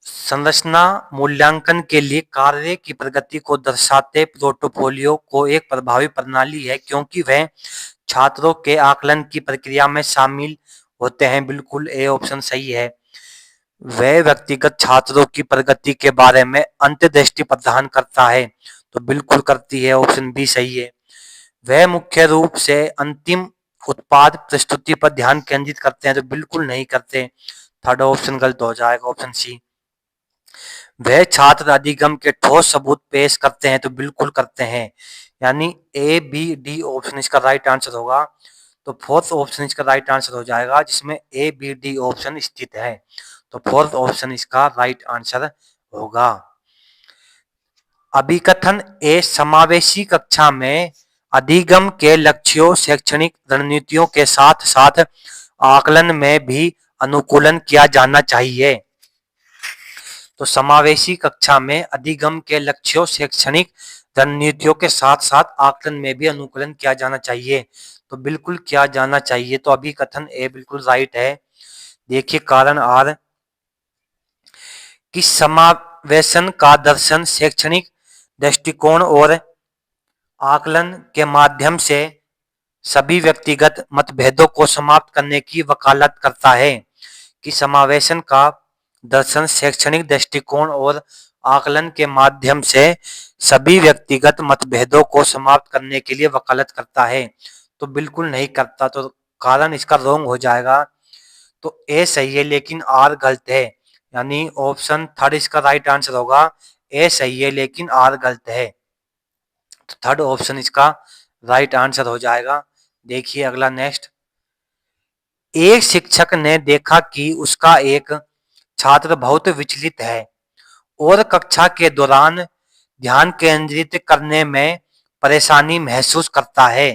संरचना मूल्यांकन के लिए कार्य की प्रगति को दर्शाते पोर्टफोलियो को एक प्रभावी प्रणाली है क्योंकि वह छात्रों के आकलन की प्रक्रिया में शामिल होते हैं। बिल्कुल ए ऑप्शन सही है। वह व्यक्तिगत छात्रों की प्रगति के बारे में अंतर्दृष्टि प्रदान करता है तो बिल्कुल करती है, ऑप्शन बी सही है। वह मुख्य रूप से अंतिम उत्पाद प्रस्तुति पर ध्यान केंद्रित करते हैं तो बिल्कुल नहीं करते, थर्ड ऑप्शन गलत हो जाएगा, ऑप्शन सी। वह छात्र अधिगम के ठोस सबूत पेश करते हैं तो बिल्कुल करते हैं, यानी ए बी डी ऑप्शन इसका राइट आंसर होगा। तो फोर्थ ऑप्शन इसका राइट आंसर हो जाएगा जिसमें ए बी डी ऑप्शन स्थित है। तो फोर्थ ऑप्शन इसका राइट आंसर होगा। अभिकथन ए समावेशी कक्षा में अधिगम के लक्ष्यों शैक्षणिक रणनीतियों के साथ साथ आकलन में भी अनुकूलन किया जाना चाहिए। तो समावेशी कक्षा में अधिगम के लक्ष्यों शैक्षणिक रणनीतियों के साथ साथ आकलन में भी अनुकूलन किया जाना चाहिए तो बिल्कुल किया जाना चाहिए। तो अभिकथन ए बिल्कुल राइट है। देखिए कारण आर कि समावेशन का दर्शन शैक्षणिक दृष्टिकोण और आकलन के माध्यम से सभी व्यक्तिगत मतभेदों को समाप्त करने की वकालत करता है। कि समावेशन का दर्शन शैक्षणिक दृष्टिकोण और आकलन के माध्यम से सभी व्यक्तिगत मतभेदों को समाप्त करने के लिए वकालत करता है तो बिल्कुल नहीं करता, तो कारण इसका रॉन्ग हो जाएगा। तो ए सही है लेकिन आर गलत है, यानी ऑप्शन थर्ड इसका राइट आंसर होगा। ए सही है लेकिन आर गलत है, तो थर्ड ऑप्शन इसका राइट आंसर हो जाएगा। देखिए अगला नेक्स्ट। एक शिक्षक ने देखा कि उसका एक छात्र बहुत विचलित है और कक्षा के दौरान ध्यान केंद्रित करने में परेशानी महसूस करता है।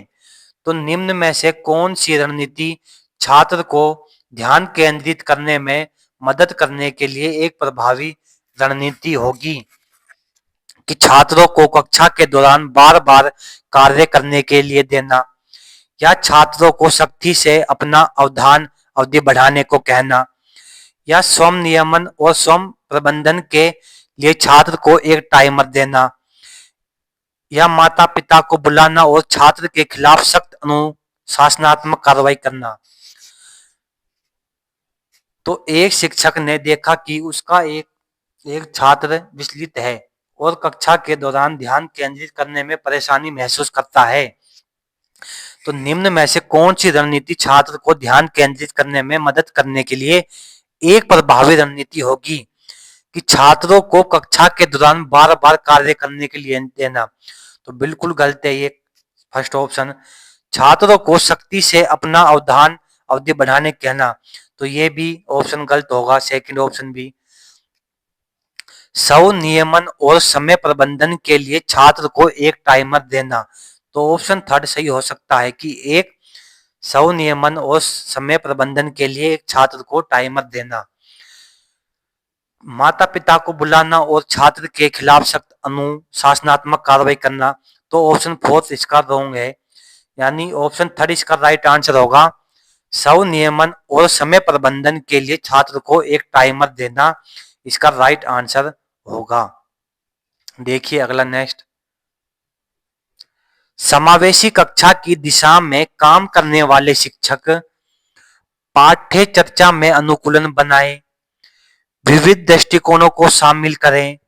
तो निम्न में से कौन सी रणनीति छात्र को ध्यान केंद्रित करने में मदद करने के लिए एक प्रभावी रणनीति होगी? कि छात्रों को कक्षा के दौरान बार बार कार्य करने के लिए देना या छात्रों को सख्ती से अपना अवधान अवधि बढ़ाने को कहना या स्वयं नियमन और स्वयं प्रबंधन के लिए छात्र को एक टाइमर देना या माता पिता को बुलाना और छात्र के खिलाफ सख्त अनुशासनात्मक कार्रवाई करना। तो एक शिक्षक ने देखा कि उसका एक छात्र विचलित है और कक्षा के दौरान ध्यान केंद्रित करने में परेशानी महसूस करता है। तो निम्न में से कौन सी रणनीति छात्र को ध्यान केंद्रित करने में मदद करने के लिए एक प्रभावी रणनीति होगी? कि छात्रों को कक्षा के दौरान बार बार कार्य करने के लिए देना, तो बिल्कुल गलत है ये फर्स्ट ऑप्शन। छात्रों को सख्ती से अपना अवधान अवधि बढ़ाने कहना, तो ये भी ऑप्शन गलत होगा, सेकंड ऑप्शन भी। स्वनियमन और समय प्रबंधन के लिए छात्र को एक टाइमर देना, तो ऑप्शन थर्ड सही हो सकता है कि एक स्वनियमन और समय प्रबंधन के लिए एक छात्र को टाइमर देना। माता पिता को बुलाना और छात्र के खिलाफ सख्त अनुशासनात्मक कार्रवाई करना, तो ऑप्शन फोर्थ इसका रॉन्ग है, यानी ऑप्शन थर्ड इसका राइट आंसर होगा। स्वनियमन और समय प्रबंधन के लिए छात्र को एक टाइमर देना इसका राइट आंसर होगा। देखिए अगला नेक्स्ट। समावेशी कक्षा की दिशा में काम करने वाले शिक्षक पाठ्य चर्चा में अनुकूलन बनाएं, विविध दृष्टिकोणों को शामिल करें,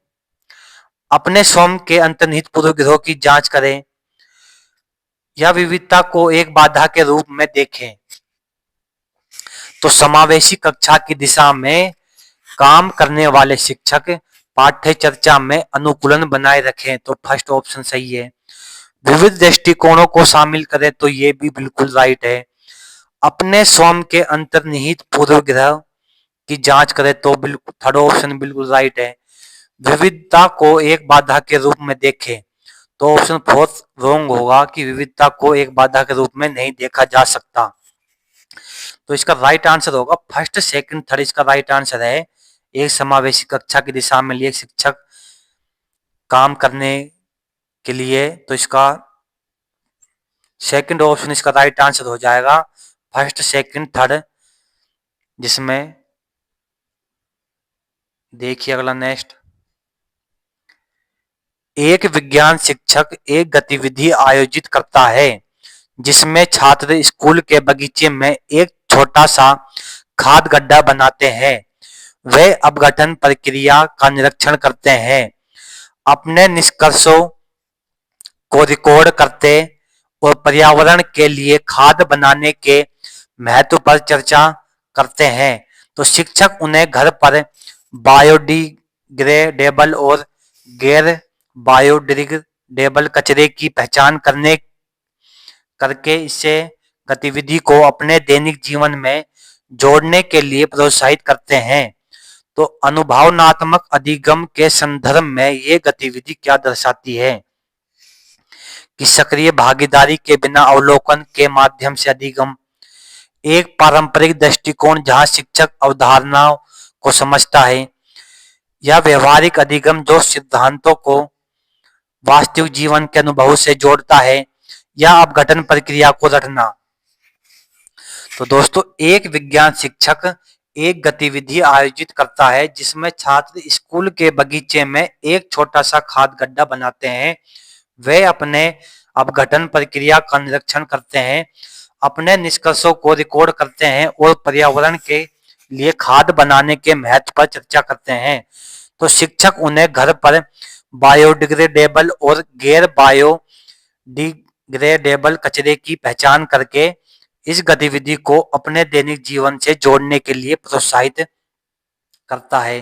अपने स्वयं के अंतर्निहित पूर्वग्रहों की जांच करें या विविधता को एक बाधा के रूप में देखें। तो समावेशी कक्षा की दिशा में काम करने वाले शिक्षक पाठ्य चर्चा में अनुकूलन बनाए रखें, तो फर्स्ट ऑप्शन सही है। विविध दृष्टिकोणों को शामिल करें, तो ये भी बिल्कुल राइट है। अपने स्वयं के अंतर्निहित पूर्वग्रह की जांच करें, तो बिल्कुल थर्ड ऑप्शन बिल्कुल राइट है। विविधता को एक बाधा के रूप में देखें, तो ऑप्शन फोर्थ रॉन्ग होगा कि विविधता को एक बाधा के रूप में नहीं देखा जा सकता। तो इसका राइट आंसर होगा फर्स्ट सेकंड थर्ड, इसका राइट आंसर है। एक समावेशी कक्षा की दिशा में लिए शिक्षक काम करने के लिए, तो इसका सेकंड ऑप्शन इसका राइट आंसर हो जाएगा, फर्स्ट सेकंड थर्ड। जिसमें देखिए अगला नेक्स्ट, एक विज्ञान शिक्षक एक गतिविधि आयोजित करता है जिसमें छात्र स्कूल के बगीचे में एक छोटा सा खाद गड्ढा बनाते हैं। वे अपघटन प्रक्रिया का निरीक्षण करते हैं, अपने निष्कर्षों को रिकॉर्ड करते और पर्यावरण के लिए खाद बनाने के महत्व पर चर्चा करते हैं। तो शिक्षक उन्हें घर पर बायोडिग्रेडेबल और गैर बायोडिग्रेडेबल कचरे की पहचान करने करके इसे गतिविधि को अपने दैनिक जीवन में जोड़ने के लिए प्रोत्साहित करते हैं। तो अनुभवनात्मक अधिगम के संदर्भ में ये गतिविधि क्या दर्शाती है कि सक्रिय भागीदारी के बिना अवलोकन के माध्यम से अधिगम। एक पारंपरिक दृष्टिकोण जहां शिक्षक अवधारणाओं को समझता है, या व्यवहारिक अधिगम जो सिद्धांतों को वास्तविक जीवन के अनुभव से जोड़ता है, या अपघटन प्रक्रिया को रटना। तो दोस्तों, एक विज्ञान शिक्षक एक गतिविधि आयोजित करता है जिसमें छात्र स्कूल के बगीचे में एक छोटा सा खाद गड्ढा बनाते हैं। वे अपने अपघटन प्रक्रिया का निरीक्षण करते हैं, अपने निष्कर्षों को रिकॉर्ड करते हैं और पर्यावरण के लिए खाद बनाने के महत्व पर चर्चा करते हैं। तो शिक्षक उन्हें घर पर बायोडिग्रेडेबल और गैर बायोडिग्रेडेबल कचरे की पहचान करके इस गतिविधि को अपने दैनिक जीवन से जोड़ने के लिए प्रोत्साहित करता है।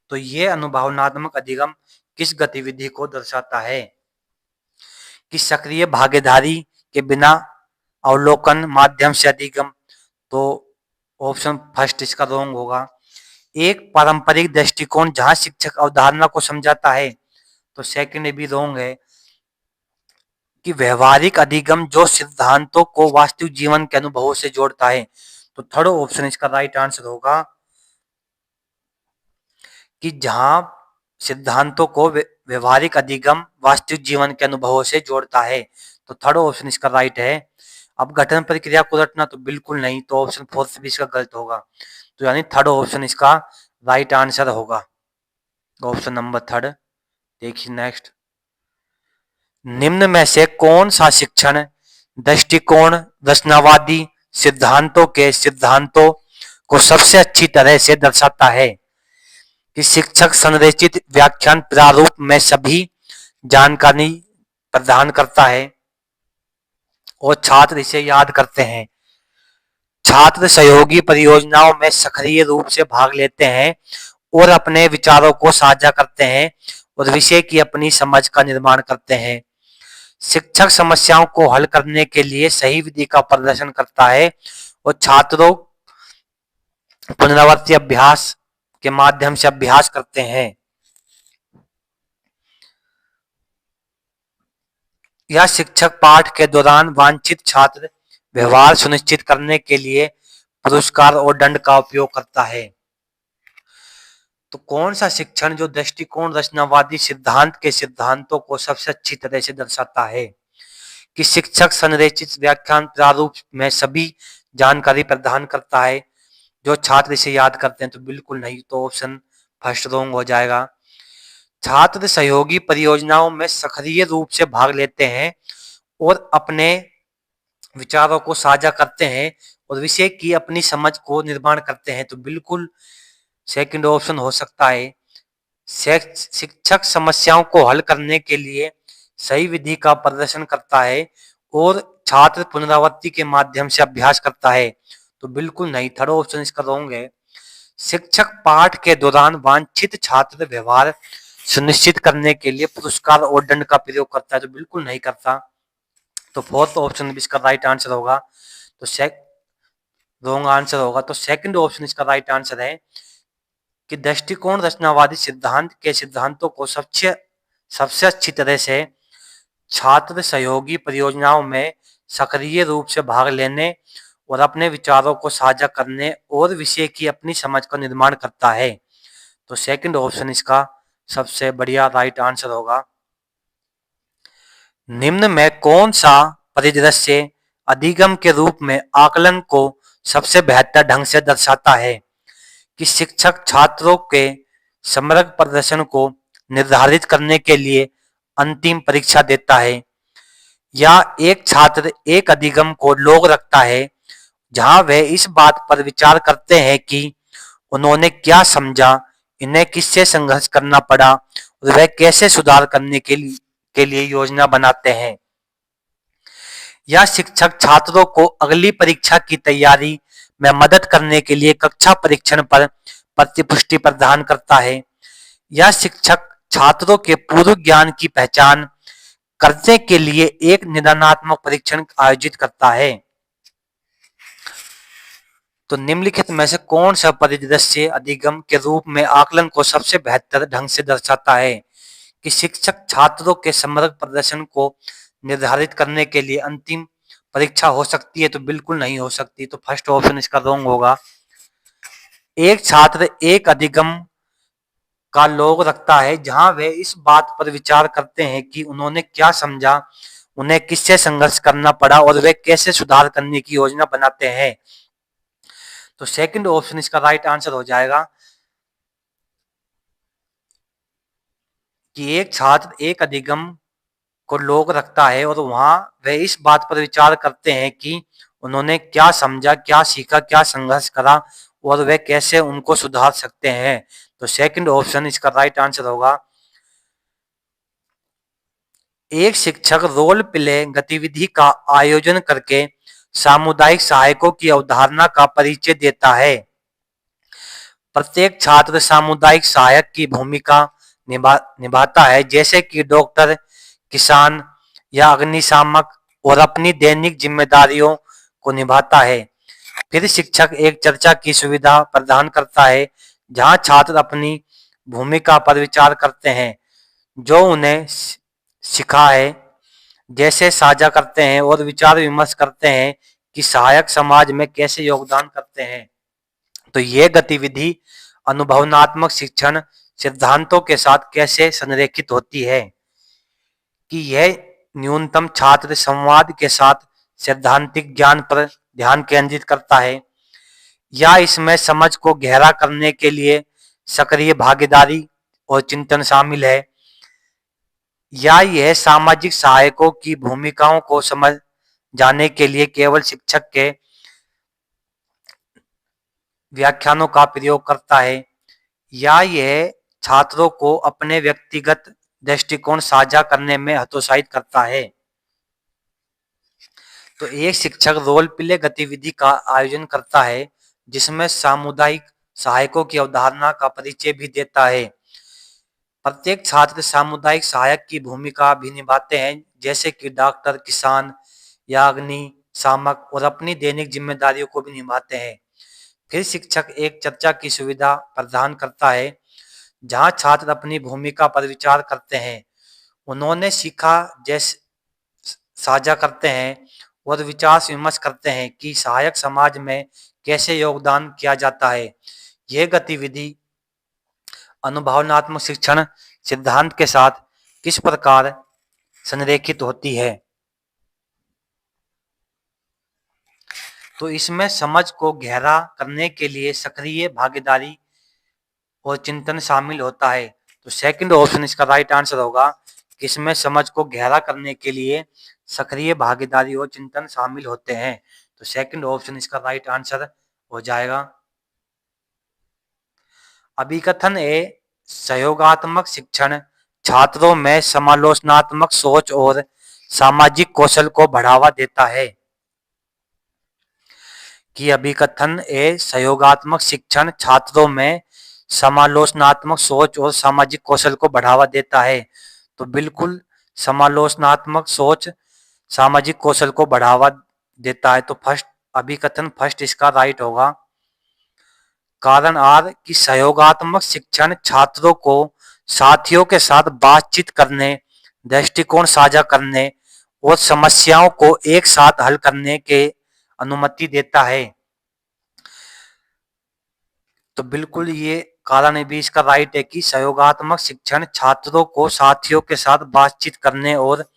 तो ये अनुभवनात्मक अधिगम किस गतिविधि को दर्शाता है कि सक्रिय भागीदारी के बिना अवलोकन माध्यम से अधिगम। तो ऑप्शन फर्स्ट इसका रॉन्ग होगा। एक पारंपरिक दृष्टिकोण जहां शिक्षक अवधारणा को समझाता है, तो सेकंड भी रॉन्ग है कि व्यवहारिक अधिगम जो सिद्धांतों को वास्तविक जीवन के अनुभवों से जोड़ता है। तो थर्ड ऑप्शन इसका राइट आंसर होगा कि जहां सिद्धांतों को व्यवहारिक अधिगम वास्तविक जीवन के अनुभवों से जोड़ता है। तो थर्ड ऑप्शन इसका राइट है। अब गठन प्रक्रिया को रटना तो बिल्कुल नहीं, तो ऑप्शन फोर्थ भी इसका गलत होगा। तो यानी थर्ड ऑप्शन इसका राइट आंसर होगा, ऑप्शन नंबर थर्ड। देखिए नेक्स्ट, निम्न में से कौन सा शिक्षण दृष्टिकोण रचनावादी सिद्धांतों के सिद्धांतों को सबसे अच्छी तरह से दर्शाता है कि शिक्षक संरचित व्याख्यान प्रारूप में सभी जानकारी प्रदान करता है और छात्र इसे याद करते हैं। छात्र सहयोगी परियोजनाओं में सक्रिय रूप से भाग लेते हैं और अपने विचारों को साझा करते हैं और विषय की अपनी समझ का निर्माण करते हैं। शिक्षक समस्याओं को हल करने के लिए सही विधि का प्रदर्शन करता है और छात्रों पुनरावृत्ति अभ्यास के माध्यम से अभ्यास करते हैं। यह शिक्षक पाठ के दौरान वांछित छात्र व्यवहार सुनिश्चित करने के लिए पुरस्कार और दंड का उपयोग करता है। तो कौन सा शिक्षण जो दृष्टिकोण रचनावादी सिद्धांत के सिद्धांतों को सबसे अच्छी तरह से दर्शाता है कि शिक्षक संरचित व्याख्यान प्रारूप में सभी जानकारी प्रदान करता है जो छात्र इसे याद करते हैं, तो बिल्कुल नहीं, तो ऑप्शन फर्स्ट रॉन्ग हो जाएगा। छात्र सहयोगी परियोजनाओं में सक्रिय रूप से भाग लेते हैं और अपने विचारों को साझा करते हैं और विषय की अपनी समझ को निर्माण करते हैं, तो बिल्कुल सेकंड ऑप्शन हो सकता है। शिक्षक समस्याओं को हल करने के लिए सही विधि का प्रदर्शन करता है और छात्र पुनरावृत्ति के माध्यम से अभ्यास करता है, तो बिल्कुल नहीं, थर्ड ऑप्शन इसका रॉन्ग है। शिक्षक पाठ के दौरान वांछित छात्र व्यवहार सुनिश्चित करने के लिए पुरस्कार और दंड का प्रयोग करता है, तो बिल्कुल नहीं करता, तो फोर्थ ऑप्शन भी इसका राइट आंसर होगा। तो रॉन्ग आंसर होगा, तो सेकंड ऑप्शन इसका राइट आंसर है कि दृष्टिकोण रचनावादी सिद्धांत के सिद्धांतों को सबसे सबसे अच्छी तरह से छात्र सहयोगी परियोजनाओं में सक्रिय रूप से भाग लेने और अपने विचारों को साझा करने और विषय की अपनी समझ का निर्माण करता है, तो सेकंड ऑप्शन इसका सबसे बढ़िया राइट आंसर होगा। निम्न में कौन सा परिदृश्य अधिगम के रूप में आकलन को सबसे बेहतर ढंग से दर्शाता है कि शिक्षक छात्रों के समग्र प्रदर्शन को निर्धारित करने के लिए अंतिम परीक्षा देता है, या एक छात्र एक अधिगम को लोग रखता है जहां वह इस बात पर विचार करते हैं कि उन्होंने क्या समझा, इन्हें किससे संघर्ष करना पड़ा और वह कैसे सुधार करने के लिए योजना बनाते हैं, या शिक्षक छात्रों को अगली परीक्षा की तैयारी में मदद करने के लिए कक्षा परीक्षण पर प्रतिपुष्टि प्रदान करता है, या शिक्षक छात्रों के पूर्व ज्ञान की पहचान करने के लिए एक निदानात्मक परीक्षण आयोजित करता है। तो निम्नलिखित में से कौन सा परिदृश्य अधिगम के रूप में आकलन को सबसे बेहतर ढंग से दर्शाता है कि शिक्षक छात्रों के समग्र प्रदर्शन को निर्धारित करने के लिए अंतिम परीक्षा हो सकती है, तो बिल्कुल नहीं हो सकती, तो फर्स्ट ऑप्शन इसका रॉन्ग होगा। एक छात्र एक अधिगम का लोग रखता है जहां वे इस बात पर विचार करते हैं कि उन्होंने क्या समझा, उन्हें किससे संघर्ष करना पड़ा और वे कैसे सुधार करने की योजना बनाते हैं, तो सेकंड ऑप्शन इसका राइट आंसर हो जाएगा कि एक छात्र एक अधिगम को लोग रखता है और वहां वे इस बात पर विचार करते हैं कि उन्होंने क्या समझा, क्या सीखा, क्या संघर्ष करा और वे कैसे उनको सुधार सकते हैं, तो सेकंड ऑप्शन इसका राइट आंसर होगा। एक शिक्षक रोल प्ले गतिविधि का आयोजन करके सामुदायिक सहायकों की अवधारणा का परिचय देता है। प्रत्येक छात्र सामुदायिक सहायक की भूमिका निभाता है, जैसे कि डॉक्टर, किसान या अग्निशामक, और अपनी दैनिक जिम्मेदारियों को निभाता है। फिर शिक्षक एक चर्चा की सुविधा प्रदान करता है जहां छात्र अपनी भूमिका पर विचार करते हैं, जो उन्हें सिखा है, जैसे साझा करते हैं और विचार विमर्श करते हैं कि सहायक समाज में कैसे योगदान करते हैं, तो यह गतिविधि अनुभवनात्मक शिक्षण सिद्धांतों के साथ कैसे संरेखित होती है कि यह न्यूनतम छात्र संवाद के साथ सैद्धांतिक ज्ञान पर ध्यान केंद्रित करता है, या इसमें समझ को गहरा करने के लिए सक्रिय भागीदारी और चिंतन शामिल है, या यह सामाजिक सहायकों की भूमिकाओं को समझ जाने के लिए केवल शिक्षक के व्याख्यानों का प्रयोग करता है, या यह छात्रों को अपने व्यक्तिगत दृष्टिकोण साझा करने में हतोत्साहित करता है। तो एक शिक्षक रोल प्ले गतिविधि का आयोजन करता है जिसमें सामुदायिक सहायकों की अवधारणा का परिचय भी देता है। प्रत्येक छात्र सामुदायिक सहायक की भूमिका भी निभाते हैं, जैसे कि डॉक्टर, किसान या अग्निशामक, और अपनी दैनिक जिम्मेदारियों को भी निभाते हैं। फिर शिक्षक एक चर्चा की सुविधा प्रदान करता है जहां छात्र अपनी भूमिका पर विचार करते हैं, उन्होंने सीखा, जैसे साझा करते हैं और विचार विमर्श करते हैं कि सहायक समाज में कैसे योगदान किया जाता है। यह गतिविधि अनुभवनात्मक शिक्षण सिद्धांत के साथ किस प्रकार संरेखित होती है, तो इसमें समझ को गहरा करने के लिए सक्रिय भागीदारी और चिंतन शामिल होता है, तो सेकंड ऑप्शन इसका राइट आंसर होगा कि इसमें समझ को गहरा करने के लिए सक्रिय भागीदारी और चिंतन शामिल होते हैं। तो सेकंड ऑप्शन इसका राइट आंसर हो जाएगा। अभिकथन ए सहयोगात्मक शिक्षण छात्रों में समालोचनात्मक सोच और सामाजिक कौशल को बढ़ावा देता है। कि अभिकथन ए सहयोगात्मक शिक्षण छात्रों में समालोचनात्मक सोच और सामाजिक कौशल को बढ़ावा देता है। तो बिल्कुल समालोचनात्मक सोच सामाजिक कौशल को बढ़ावा देता है। तो फर्स्ट अभिकथन फर्स्ट इसका राइट होगा। कारण आर कि सहयोगात्मक शिक्षण छात्रों को साथियों के साथ बातचीत करने, दृष्टिकोण साझा करने और समस्याओं को एक साथ हल करने के अनुमति देता है। तो बिल्कुल ये कारण भी इसका राइट है कि सहयोगात्मक शिक्षण छात्रों को साथियों के साथ बातचीत करने और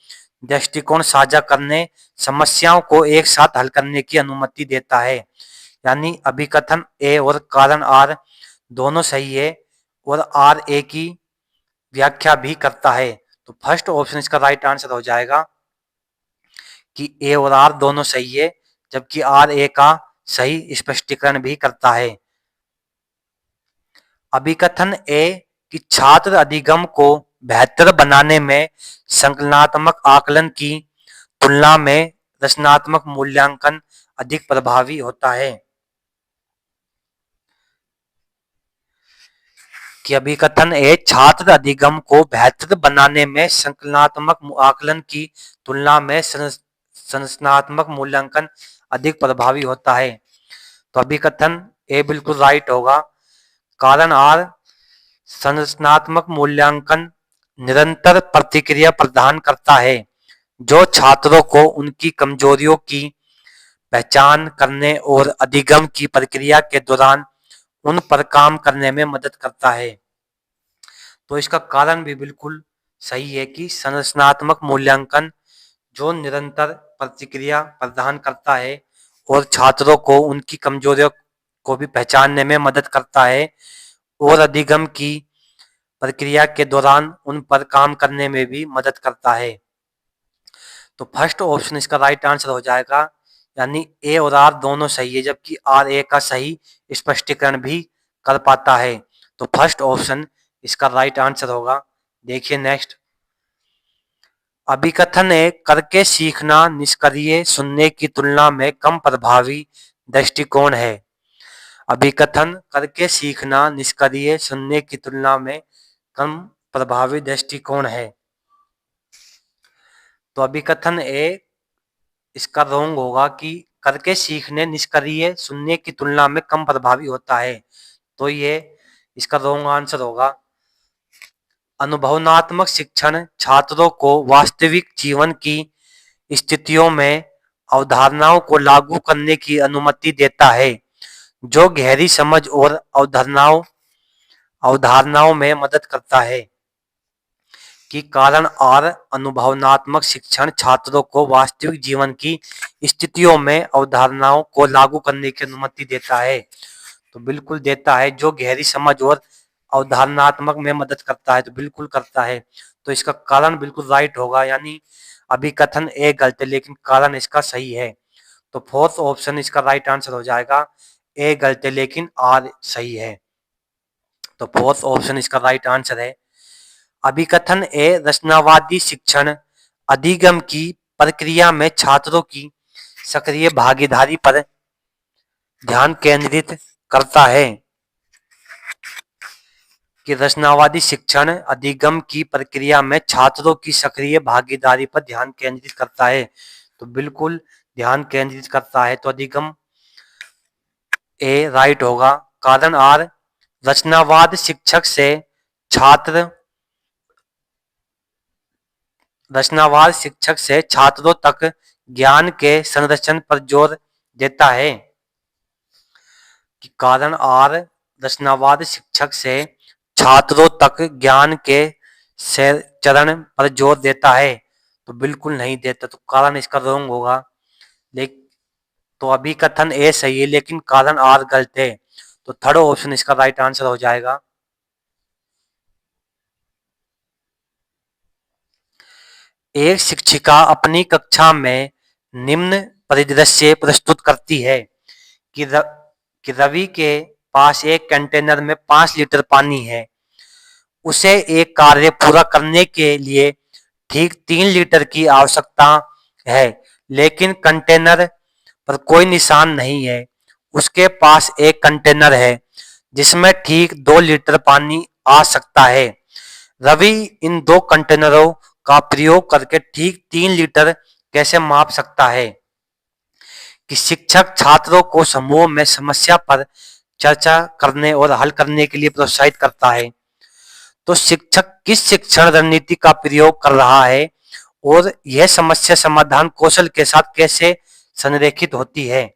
दृष्टिकोण साझा करने, समस्याओं को एक साथ हल करने की अनुमति देता है। यानी अभिकथन ए और कारण आर दोनों सही है और आर ए की व्याख्या भी करता है। तो फर्स्ट ऑप्शन इसका राइट आंसर हो जाएगा कि ए और आर दोनों सही है, जबकि आर ए का सही स्पष्टीकरण भी करता है। अभिकथन ए कि छात्र अधिगम को बेहतर बनाने में संकलनात्मक आकलन की तुलना में रचनात्मक मूल्यांकन अधिक प्रभावी होता है। कि अभिकथन ए छात्र अधिगम को बेहतर बनाने में संकलनात्मक आकलन की तुलना में संरचनात्मक मूल्यांकन अधिक प्रभावी होता है। तो अभिकथन ए बिल्कुल राइट होगा। कारण आर संरचनात्मक मूल्यांकन निरंतर प्रतिक्रिया प्रदान करता है, जो छात्रों को उनकी कमजोरियों की पहचान करने और अधिगम की प्रक्रिया के दौरान उन पर काम करने में मदद करता है। तो इसका कारण भी बिल्कुल सही है कि संरचनात्मक मूल्यांकन जो निरंतर प्रतिक्रिया प्रदान करता है और छात्रों को उनकी कमजोरियों को भी पहचानने में मदद करता है और अधिगम की प्रक्रिया के दौरान उन पर काम करने में भी मदद करता है। तो फर्स्ट ऑप्शन इसका राइट आंसर हो जाएगा। यानी ए और आर दोनों सही है, जबकि आर ए का सही स्पष्टीकरण भी कर पाता है। तो फर्स्ट ऑप्शन इसका राइट आंसर होगा। देखिए नेक्स्ट। अभिकथन ए करके सीखना निष्क्रिय सुनने की तुलना में कम प्रभावी दृष्टिकोण है। अभिकथन करके सीखना निष्क्रिय सुनने की तुलना में कम प्रभावी दृष्टिकोण है। तो अभिकथन ए इसका रॉन्ग होगा कि करके सीखने निष्क्रिय सुनने की तुलना में कम प्रभावी होता है। तो ये इसका रॉन्ग आंसर होगा। अनुभवनात्मक शिक्षण छात्रों को वास्तविक जीवन की स्थितियों में अवधारणाओं को लागू करने की अनुमति देता है, जो गहरी समझ और अवधारणाओं में मदद करता है। कि कारण आर अनुभवनात्मक शिक्षण छात्रों को वास्तविक जीवन की स्थितियों में अवधारणाओं को लागू करने की अनुमति देता है। तो बिल्कुल देता है, जो गहरी समझ और अवधारणात्मक में मदद करता है। तो बिल्कुल करता है। तो इसका कारण बिल्कुल राइट होगा। यानी अभिकथन ए गलत है, लेकिन कारण इसका सही है। तो फोर्थ ऑप्शन इसका राइट आंसर हो जाएगा। ए गलत है लेकिन आर सही है। तो फोर्थ ऑप्शन इसका राइट आंसर है। अभिकथन ए रचनावादी शिक्षण अधिगम की प्रक्रिया में छात्रों की सक्रिय भागीदारी पर ध्यान केंद्रित करता है। कि रचनावादी शिक्षण अधिगम की प्रक्रिया में छात्रों की सक्रिय भागीदारी पर ध्यान केंद्रित करता है। तो बिल्कुल ध्यान केंद्रित करता है। तो अधिगम ए राइट होगा। कारण आर रचनावाद शिक्षक से छात्र रचनावाद शिक्षक से छात्रों तक ज्ञान के संरक्षण पर जोर देता है। कि कारण आर रचनावाद शिक्षक से छात्रों तक ज्ञान के चरण पर जोर देता है। तो बिल्कुल नहीं देता। तो कारण इसका रॉन्ग होगा। लेकिन तो अभी कथन ए सही है, लेकिन कारण आर गलत है। तो थर्ड ऑप्शन इसका राइट आंसर हो जाएगा। एक शिक्षिका अपनी कक्षा में निम्न परिदृश्य प्रस्तुत करती है कि रवि के पास एक कंटेनर में 5 लीटर पानी है। उसे एक कार्य पूरा करने के लिए ठीक 3 लीटर की आवश्यकता है, लेकिन कंटेनर पर कोई निशान नहीं है। उसके पास एक कंटेनर है जिसमें ठीक 2 लीटर पानी आ सकता है। रवि इन दो कंटेनरों का प्रयोग करके ठीक 3 लीटर कैसे माप सकता है? कि शिक्षक छात्रों को समूह में समस्या पर चर्चा करने और हल करने के लिए प्रोत्साहित करता है। तो शिक्षक किस शिक्षण रणनीति का प्रयोग कर रहा है और यह समस्या समाधान कौशल के साथ कैसे संरेखित होती है?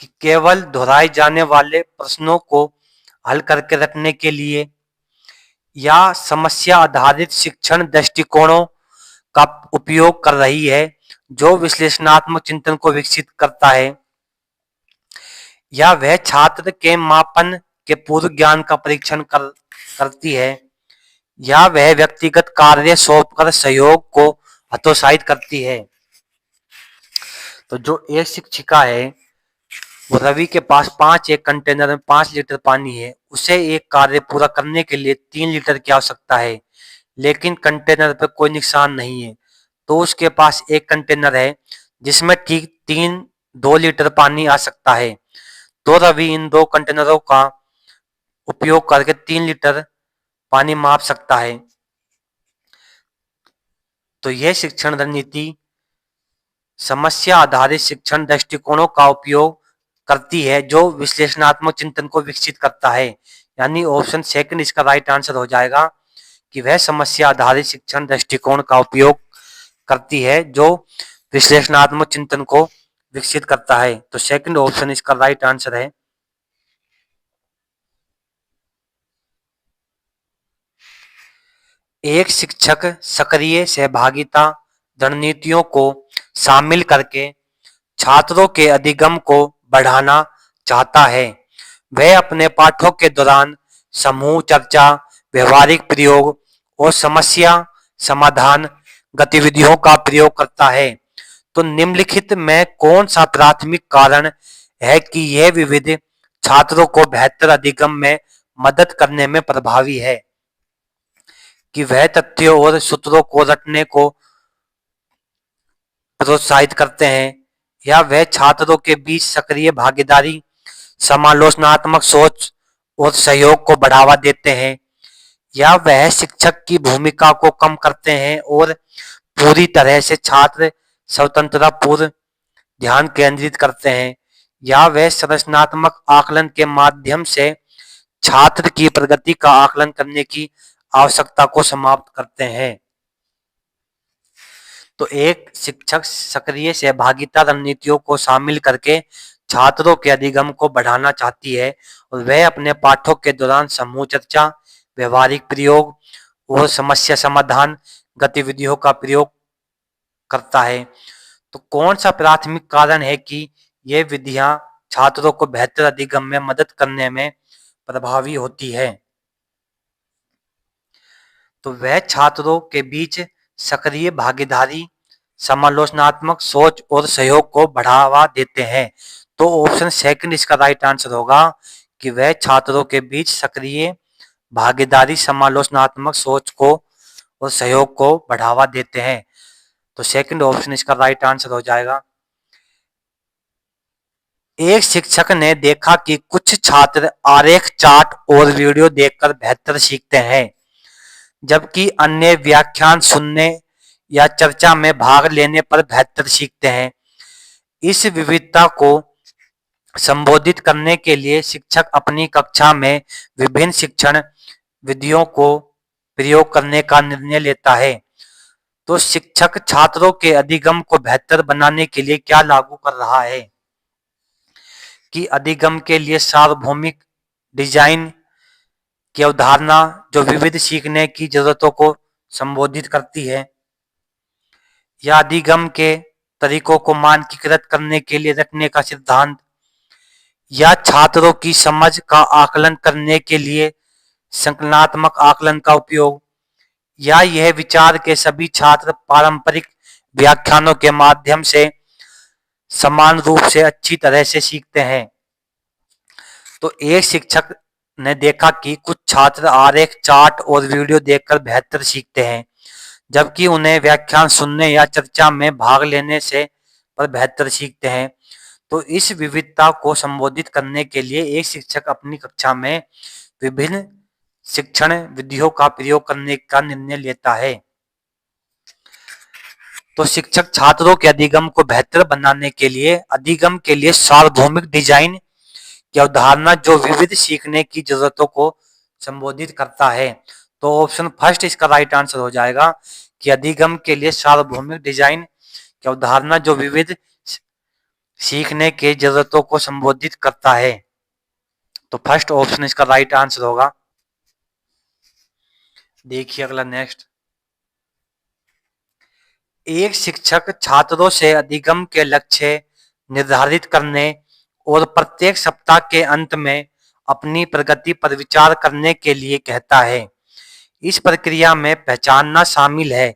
कि केवल दोहराए जाने वाले प्रश्नों को हल करके रखने के लिए, या समस्या आधारित शिक्षण दृष्टिकोणों का उपयोग कर रही है जो विश्लेषणात्मक चिंतन को विकसित करता है, या वह छात्र के मापन के पूर्व ज्ञान का परीक्षण करती है, या वह व्यक्तिगत कार्य सौंपकर सहयोग को हतोत्साहित करती है। तो जो एक शिक्षिका है, वो रवि के पास एक कंटेनर में 5 लीटर पानी है। उसे एक कार्य पूरा करने के लिए 3 लीटर की आवश्यकता है, लेकिन कंटेनर पर कोई निशान नहीं है। तो उसके पास एक कंटेनर है जिसमें ठीक 2 लीटर पानी आ सकता है। तो रवि इन दो कंटेनरों का उपयोग करके 3 लीटर पानी माप सकता है। तो यह शिक्षण रणनीति समस्या आधारित शिक्षण दृष्टिकोणों का उपयोग करती है जो विश्लेषणात्मक चिंतन को विकसित करता है। यानी ऑप्शन सेकंड इसका राइट आंसर हो जाएगा कि वह समस्या आधारित शिक्षण दृष्टिकोण का उपयोग करती है जो विश्लेषणात्मक चिंतन को विकसित करता है। तो सेकंड ऑप्शन इसका राइट आंसर है। एक शिक्षक सक्रिय सहभागिता रणनीतियों को शामिल करके छात्रों के अधिगम को बढ़ाना चाहता है। वह अपने पाठों के दौरान समूह चर्चा, व्यवहारिक प्रयोग और समस्या समाधान गतिविधियों का प्रयोग करता है। तो निम्नलिखित में कौन सा प्राथमिक कारण है कि यह विविध छात्रों को बेहतर अधिगम में मदद करने में प्रभावी है? कि वह तथ्यों और सूत्रों को रटने को प्रोत्साहित करते हैं, या वह छात्रों के बीच सक्रिय भागीदारी, समालोचनात्मक सोच और सहयोग को बढ़ावा देते हैं, या वह शिक्षक की भूमिका को कम करते हैं और पूरी तरह से छात्र स्वतंत्रता पूर्व ध्यान केंद्रित करते हैं, या वह संरचनात्मक आकलन के माध्यम से छात्र की प्रगति का आकलन करने की आवश्यकता को समाप्त करते हैं। तो एक शिक्षक सक्रिय सहभागिता रणनीतियों को शामिल करके छात्रों के अधिगम को बढ़ाना चाहती है और वह अपने पाठों के दौरान समूह चर्चा, व्यवहारिक प्रयोग और समस्या समाधान गतिविधियों का प्रयोग करता है। तो कौन सा प्राथमिक कारण है कि ये विधियां छात्रों को बेहतर अधिगम में मदद करने में प्रभावी होती है? तो वह छात्रों के बीच सक्रिय भागीदारी, समालोचनात्मक सोच और सहयोग को बढ़ावा देते हैं। तो ऑप्शन सेकंड इसका राइट आंसर होगा कि वह छात्रों के बीच सक्रिय भागीदारी, समालोचनात्मक सोच को और सहयोग को बढ़ावा देते हैं। तो सेकंड ऑप्शन इसका राइट आंसर हो जाएगा। एक शिक्षक ने देखा कि कुछ छात्र आरेख, चार्ट और वीडियो देखकर बेहतर सीखते हैं, जबकि अन्य व्याख्यान सुनने या चर्चा में भाग लेने पर बेहतर सीखते हैं। इस विविधता को संबोधित करने के लिए शिक्षक अपनी कक्षा में विभिन्न शिक्षण विधियों को प्रयोग करने का निर्णय लेता है। तो शिक्षक छात्रों के अधिगम को बेहतर बनाने के लिए क्या लागू कर रहा है? कि अधिगम के लिए सार्वभौमिक डिजाइन की अवधारणा जो विविध सीखने की जरूरतों को संबोधित करती है, या अधिगम के तरीकों को मानकीकृत करने के लिए रखने का सिद्धांत, या छात्रों की समझ का आकलन करने के लिए संकलनात्मक आकलन का उपयोग, या यह विचार के सभी छात्र पारंपरिक व्याख्यानों के माध्यम से समान रूप से अच्छी तरह से सीखते हैं। तो एक शिक्षक ने देखा कि कुछ छात्र आरेख, चार्ट और वीडियो देखकर बेहतर सीखते हैं, जबकि उन्हें व्याख्यान सुनने या चर्चा में भाग लेने से पर बेहतर सीखते हैं। तो इस विविधता को संबोधित करने के लिए एक शिक्षक अपनी कक्षा में विभिन्न शिक्षण विधियों का प्रयोग करने का निर्णय लेता है। तो शिक्षक छात्रों के अधिगम को बेहतर बनाने के लिए अधिगम के लिए सार्वभौमिक डिजाइन की अवधारणा जो विविध सीखने की जरूरतों को संबोधित करता है। तो ऑप्शन फर्स्ट इसका राइट आंसर हो जाएगा कि अधिगम के लिए सार्वभौमिक डिजाइन की अवधारणा जो विविध सीखने के जरूरतों को संबोधित करता है। तो फर्स्ट ऑप्शन इसका राइट आंसर होगा। देखिए अगला नेक्स्ट, एक शिक्षक छात्रों से अधिगम के लक्ष्य निर्धारित करने और प्रत्येक सप्ताह के अंत में अपनी प्रगति पर विचार करने के लिए कहता है। इस प्रक्रिया में पहचानना शामिल है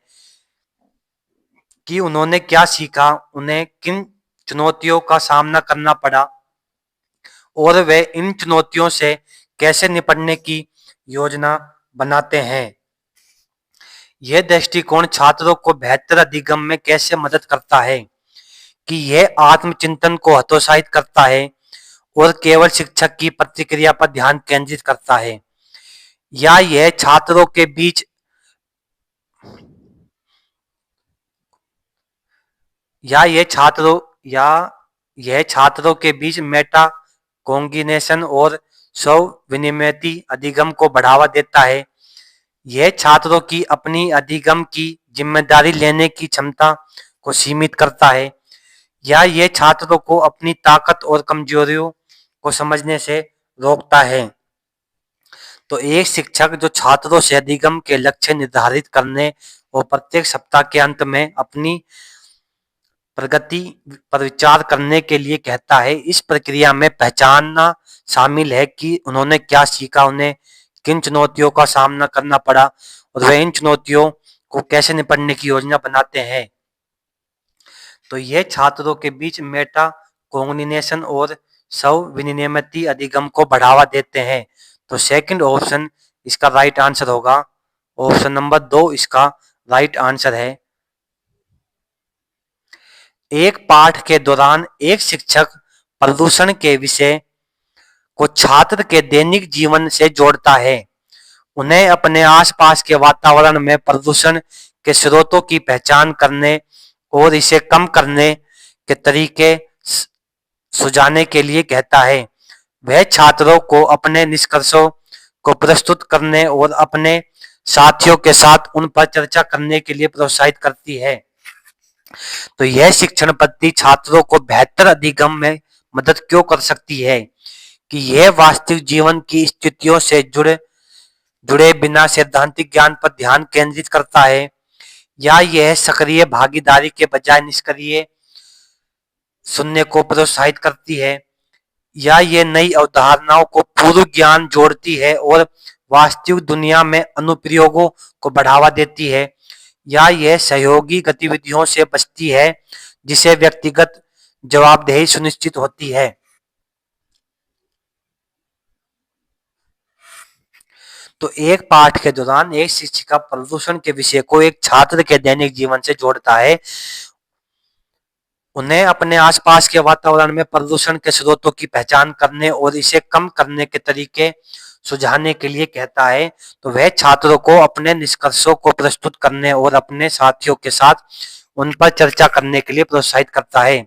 कि उन्होंने क्या सीखा, उन्हें किन चुनौतियों का सामना करना पड़ा और वे इन चुनौतियों से कैसे निपटने की योजना बनाते हैं। यह दृष्टिकोण छात्रों को बेहतर अधिगम में कैसे मदद करता है कि यह आत्मचिंतन को हतोत्साहित करता है और केवल शिक्षक की प्रतिक्रिया पर ध्यान केंद्रित करता है, या यह छात्रों के बीच या यह छात्रों के बीच मेटा कॉग्निशन और स्व विनिमयती अधिगम को बढ़ावा देता है। यह छात्रों की अपनी अधिगम की जिम्मेदारी लेने की क्षमता को सीमित करता है, या यह छात्रों को अपनी ताकत और कमजोरियों को समझने से रोकता है। तो एक शिक्षक जो छात्रों से अधिगम के लक्ष्य निर्धारित करने और प्रत्येक सप्ताह के अंत में अपनी प्रगति पर विचार करने के लिए कहता है, इस प्रक्रिया में पहचानना शामिल है कि उन्होंने क्या सीखा, उन्हें किन चुनौतियों का सामना करना पड़ा और वे इन चुनौतियों को कैसे निपटने की योजना बनाते हैं। तो यह छात्रों के बीच मेटा कॉग्निशन और स्व विनिमयती अधिगम को बढ़ावा देते हैं। तो सेकंड ऑप्शन इसका राइट आंसर होगा। ऑप्शन नंबर 2 इसका राइट आंसर है। एक पाठ के दौरान एक शिक्षक प्रदूषण के विषय को छात्र के दैनिक जीवन से जोड़ता है, उन्हें अपने आसपास के वातावरण में प्रदूषण के स्रोतों की पहचान करने और इसे कम करने के तरीके सुझाने के लिए कहता है। वह छात्रों को अपने निष्कर्षों को प्रस्तुत करने और अपने साथियों के साथ उन पर चर्चा करने के लिए प्रोत्साहित करती है। तो यह शिक्षण पद्धति छात्रों को बेहतर अधिगम में मदद क्यों कर सकती है कि यह वास्तविक जीवन की स्थितियों से जुड़े बिना सैद्धांतिक ज्ञान पर ध्यान केंद्रित करता है, या यह सक्रिय भागीदारी के बजाय निष्क्रिय सुनने को प्रोत्साहित करती है, या यह नई अवधारणाओं को पूर्व ज्ञान जोड़ती है और वास्तविक दुनिया में अनुप्रयोगों को बढ़ावा देती है, या यह सहयोगी गतिविधियों से बचती है जिसे व्यक्तिगत जवाबदेही सुनिश्चित होती है। तो एक पाठ के दौरान एक शिक्षिका प्रदूषण के विषय को एक छात्र के दैनिक जीवन से जोड़ता है, उन्हें अपने आसपास के वातावरण में प्रदूषण के स्रोतों की पहचान करने और इसे कम करने के तरीके सुझाने के लिए कहता है। तो वह छात्रों को अपने निष्कर्षों को प्रस्तुत करने और अपने साथियों के साथ उन पर चर्चा करने के लिए प्रोत्साहित करता है।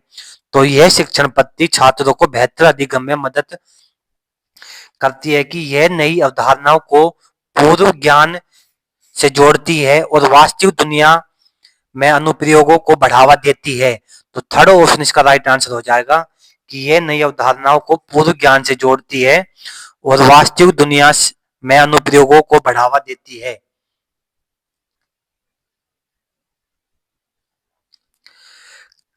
तो यह शिक्षण पद्धति छात्रों को बेहतर अधिगम में मदद करती है कि यह नई अवधारणाओं को पूर्व ज्ञान से जोड़ती है और वास्तविक दुनिया में अनुप्रयोगों को बढ़ावा देती है। तो थर्ड ऑप्शन इसका राइट आंसर हो जाएगा कि यह नई अवधारणाओं को पूर्व ज्ञान से जोड़ती है और वास्तविक दुनिया में अनुप्रयोगों को बढ़ावा देती है।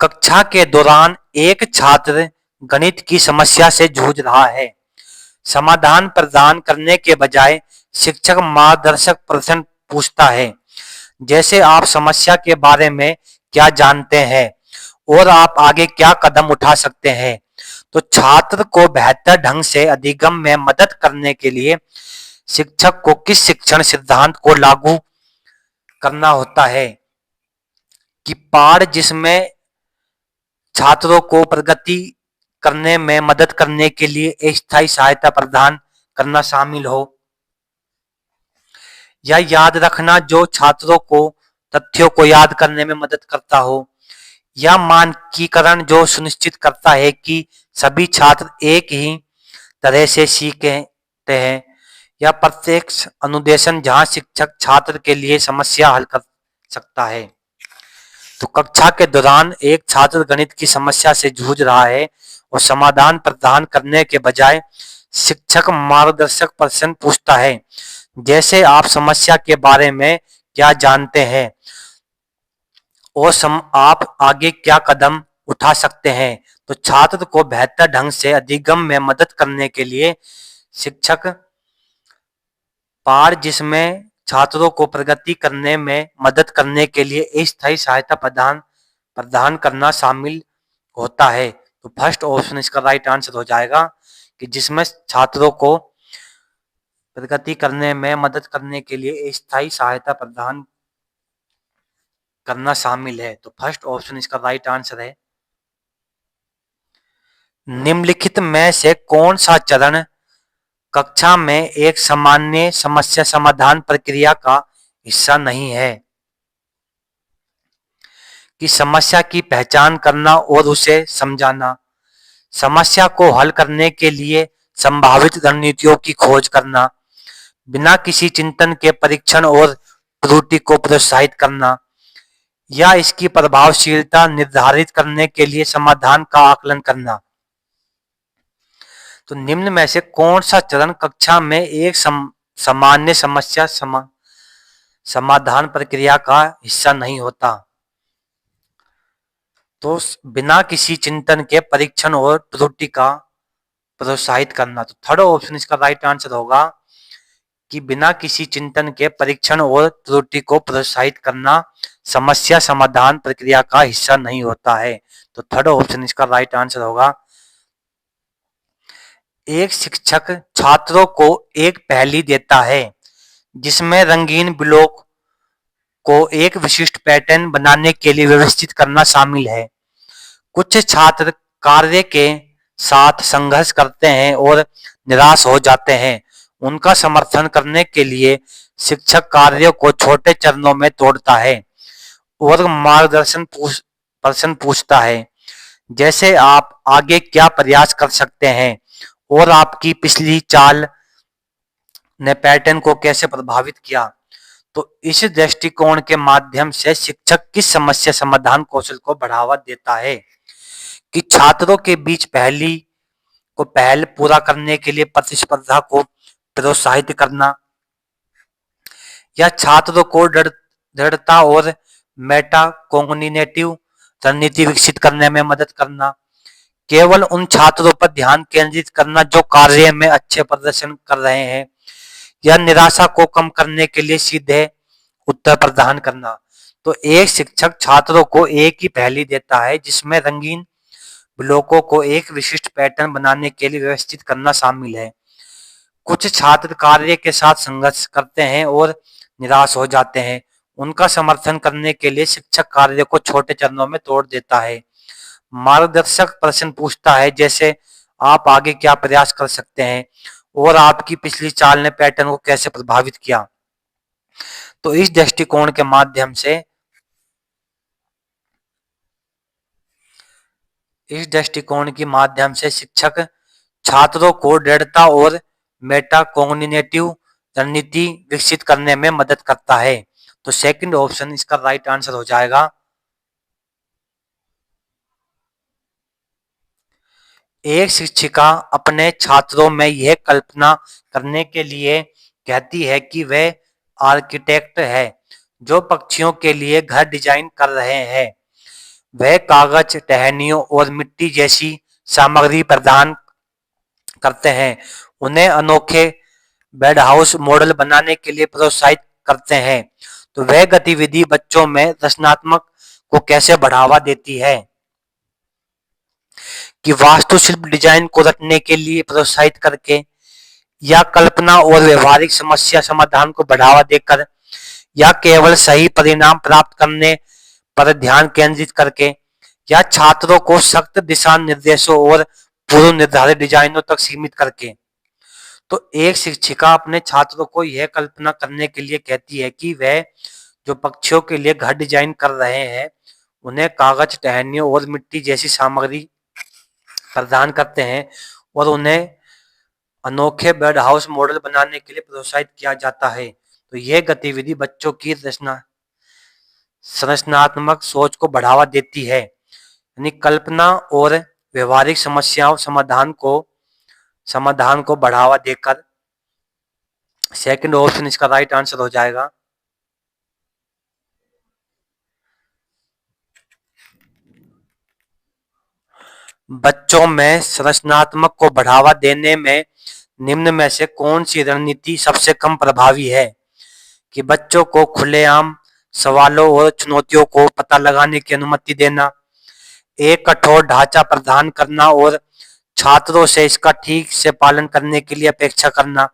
कक्षा के दौरान एक छात्र गणित की समस्या से जूझ रहा है। समाधान प्रदान करने के बजाय शिक्षक मार्गदर्शक प्रश्न पूछता है। जैसे आप समस्या के बारे में क्या जानते हैं और आप आगे क्या कदम उठा सकते हैं। तो छात्र को बेहतर ढंग से अधिगम में मदद करने के लिए शिक्षक को किस शिक्षण सिद्धांत को लागू करना होता है कि पाठ जिसमें छात्रों को प्रगति करने में मदद करने के लिए अस्थायी सहायता प्रदान करना शामिल हो। या याद रखना जो छात्रों को तथ्यों को याद करने में मदद करता हो। या मानकीकरण जो सुनिश्चित करता है कि सभी छात्र एक ही तरह से सीखते हैं। या प्रत्यक्ष अनुदेशन जहां शिक्षक छात्र के लिए समस्या हल कर सकता है। तो कक्षा के दौरान एक छात्र गणित की समस्या से जूझ रहा है और समाधान प्रदान करने के बजाय शिक्षक मार्गदर्शक प्रश्न पूछता है, जैसे आप समस्या के बारे में क्या जानते हैं और आप आगे क्या कदम उठा सकते हैं। तो छात्र को बेहतर ढंग से अधिगम में मदद करने के लिए शिक्षक पाठ जिसमें छात्रों को प्रगति करने में मदद करने के लिए अस्थायी सहायता प्रदान प्रदान करना शामिल होता है। तो फर्स्ट ऑप्शन इसका राइट आंसर हो जाएगा कि जिसमें छात्रों को प्रगति करने में मदद करने के लिए अस्थायी सहायता प्रदान करना शामिल है। तो फर्स्ट ऑप्शन इसका राइट आंसर है। निम्नलिखित में से कौन सा चरण कक्षा में एक सामान्य समस्या समाधान प्रक्रिया का हिस्सा नहीं है कि समस्या की पहचान करना और उसे समझाना, समस्या को हल करने के लिए संभावित रणनीतियों की खोज करना, बिना किसी चिंतन के परीक्षण और त्रुटि को प्रोत्साहित करना, या इसकी प्रभावशीलता निर्धारित करने के लिए समाधान का आकलन करना। तो निम्न में से कौन सा चरण कक्षा में एक सामान्य समस्या समाधान प्रक्रिया का हिस्सा नहीं होता। तो बिना किसी चिंतन के परीक्षण और त्रुटि का प्रोत्साहित करना। तो थर्ड ऑप्शन इसका राइट आंसर होगा कि बिना किसी चिंतन के परीक्षण और त्रुटि को प्रोत्साहित करना समस्या समाधान प्रक्रिया का हिस्सा नहीं होता है। तो थर्ड ऑप्शन इसका राइट आंसर होगा। एक शिक्षक छात्रों को एक पहेली देता है जिसमें रंगीन ब्लॉक को एक विशिष्ट पैटर्न बनाने के लिए व्यवस्थित करना शामिल है। कुछ छात्र कार्य के साथ संघर्ष करते हैं और निराश हो जाते हैं। उनका समर्थन करने के लिए शिक्षक कार्यों को छोटे चरणों में तोड़ता है और मार्गदर्शन प्रश्न पूछता है, जैसे आप आगे क्या प्रयास कर सकते हैं और आपकी पिछली चाल ने पैटर्न को कैसे प्रभावित किया। तो इस दृष्टिकोण के माध्यम से शिक्षक किस समस्या समाधान कौशल को बढ़ावा देता है कि छात्रों के बीच पहल पूरा करने के लिए प्रतिस्पर्धा को प्रोत्साहित करना, या छात्रों को दृढ़ता और मेटा कॉग्निटिव रणनीति विकसित करने में मदद करना, केवल उन छात्रों पर ध्यान केंद्रित करना जो कार्य में अच्छे प्रदर्शन कर रहे हैं, या निराशा को कम करने के लिए सीधे उत्तर प्रदान करना। तो एक शिक्षक छात्रों को एक ही पहेली देता है जिसमें रंगीन ब्लॉकों को एक विशिष्ट पैटर्न बनाने के लिए व्यवस्थित करना शामिल है। कुछ छात्र कार्य के साथ संघर्ष करते हैं और निराश हो जाते हैं। उनका समर्थन करने के लिए शिक्षक कार्य को छोटे चरणों में तोड़ देता है। मार्गदर्शक प्रश्न पूछता है, जैसे आप आगे क्या प्रयास कर सकते हैं और आपकी पिछली चाल ने पैटर्न को कैसे प्रभावित किया। तो इस दृष्टिकोण के माध्यम से शिक्षक छात्रों को दृढ़ता और मेटाकोग्निटिव रणनीति विकसित करने में मदद करता है। तो सेकंड ऑप्शन इसका राइट आंसर हो जाएगा। एक शिक्षिका अपने छात्रों में यह कल्पना करने के लिए कहती है कि वह आर्किटेक्ट है जो पक्षियों के लिए घर डिजाइन कर रहे हैं। वह कागज, टहनियों और मिट्टी जैसी सामग्री प्रदान करते हैं, उन्हें अनोखे बेड हाउस मॉडल बनाने के लिए प्रोत्साहित करते हैं। तो वह गतिविधि बच्चों में रचनात्मक को कैसे बढ़ावा देती है कि वास्तुशिल्प डिजाइन को रटने के लिए प्रोत्साहित करके, या कल्पना और व्यवहारिक समस्या समाधान को बढ़ावा देकर, या केवल सही परिणाम प्राप्त करने पर ध्यान केंद्रित करके, या छात्रों को सख्त दिशा निर्देशों और पूर्व निर्धारित डिजाइनों तक सीमित करके। तो एक शिक्षिका अपने छात्रों को यह कल्पना करने के लिए कहती है कि वह जो पक्षियों के लिए घर डिजाइन कर रहे हैं उन्हें कागज, टहनियों और मिट्टी जैसी सामग्री प्रदान करते हैं, और उन्हें अनोखे बर्ड हाउस मॉडल बनाने के लिए प्रोत्साहित किया जाता है। तो यह गतिविधि बच्चों की संरचनात्मक सोच को बढ़ावा देती है, यानी कल्पना और व्यवहारिक समस्याओं समाधान को बढ़ावा देकर। सेकंड ऑप्शन इसका राइट आंसर हो जाएगा। बच्चों में संरचनात्मक को बढ़ावा देने में निम्न में से कौन सी रणनीति सबसे कम प्रभावी है कि बच्चों को खुलेआम सवालों और चुनौतियों को पता लगाने की अनुमति देना, एक कठोर ढांचा प्रदान करना और छात्रों से इसका ठीक से पालन करने के लिए अपेक्षा करना,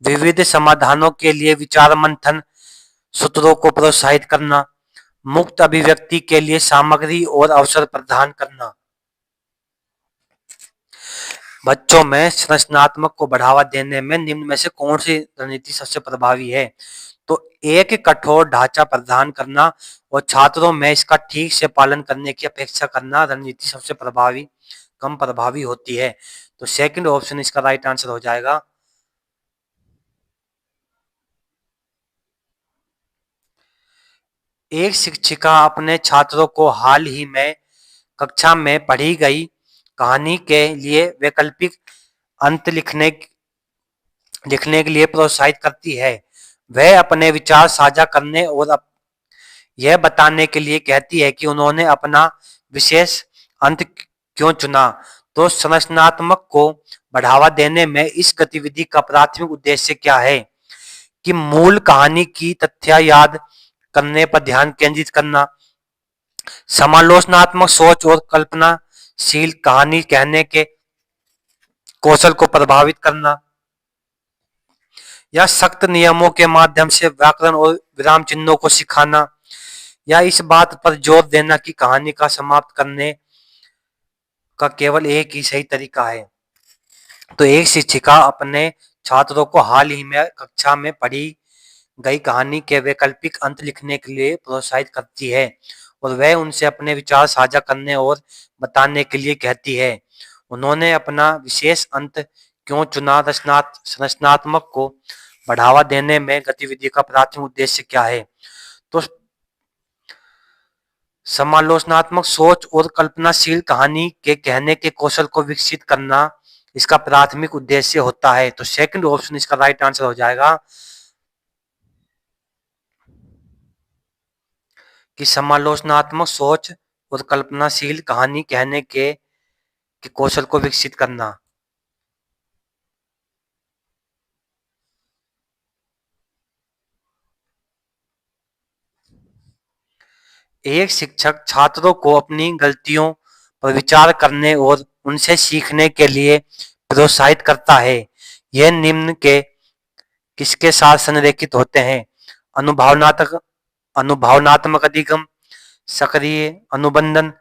विविध समाधानों के लिए विचार मंथन सूत्रों को प्रोत्साहित करना, मुक्त अभिव्यक्ति के लिए सामग्री और अवसर प्रदान करना। बच्चों में संरचनात्मक को बढ़ावा देने में निम्न में से कौन सी रणनीति सबसे प्रभावी है? तो एक कठोर ढांचा प्रदान करना और छात्रों में इसका ठीक से पालन करने की अपेक्षा करना रणनीति सबसे कम प्रभावी होती है। तो सेकंड ऑप्शन इसका राइट आंसर हो जाएगा। एक शिक्षिका अपने छात्रों को हाल ही में कक्षा में पढ़ी गई कहानी के लिए वैकल्पिक अंत लिखने के लिए प्रोत्साहित करती है। वह अपने विचार साझा करने और यह बताने के लिए कहती है कि उन्होंने अपना विशेष अंत क्यों चुना। तो संरचनात्मक को बढ़ावा देने में इस गतिविधि का प्राथमिक उद्देश्य क्या है कि मूल कहानी की तथ्य याद करने पर ध्यान केंद्रित करना, समालोचनात्मक सोच और कल्पनाशील कहानी कहने के कौशल को प्रभावित करना, या सख्त नियमों के माध्यम से व्याकरण और विराम चिन्हों को सिखाना, या इस बात पर जोर देना कि कहानी का समाप्त करने का केवल एक ही सही तरीका है। तो एक शिक्षिका अपने छात्रों को हाल ही में कक्षा में पढ़ी गई कहानी के वैकल्पिक अंत लिखने के लिए प्रोत्साहित करती है और वह उनसे अपने विचार साझा करने और बताने के लिए कहती है। उन्होंने अपना विशेष अंत क्यों चुना। संरचनात्मक को बढ़ावा देने में गतिविधि का प्राथमिक उद्देश्य क्या है? तो समालोचनात्मक सोच और कल्पनाशील कहानी के कहने के कौशल को विकसित करना इसका प्राथमिक उद्देश्य होता है। तो सेकंड ऑप्शन इसका राइट आंसर हो जाएगा कि समालोचनात्मक सोच और कल्पनाशील कहानी कहने के कौशल को विकसित करना। एक शिक्षक छात्रों को अपनी गलतियों पर विचार करने और उनसे सीखने के लिए प्रोत्साहित करता है। यह निम्न के किसके साथ संरेखित होते हैं? अनुभवनात्मक अधिगम, सक्रिय अनुबंधन,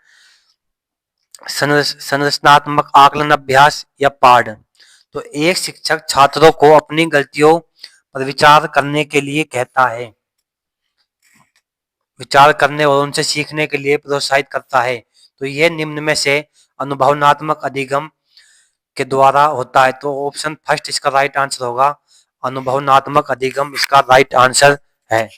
संरचनात्मक आकलन अभ्यास, या पाठ। तो एक शिक्षक छात्रों को अपनी गलतियों पर विचार करने के लिए कहता है, विचार करने और उनसे सीखने के लिए प्रोत्साहित करता है। तो यह निम्न में से अनुभवनात्मक अधिगम के द्वारा होता है। तो ऑप्शन फर्स्ट इसका राइट आंसर होगा, अनुभवनात्मक अधिगम इसका राइट आंसर है।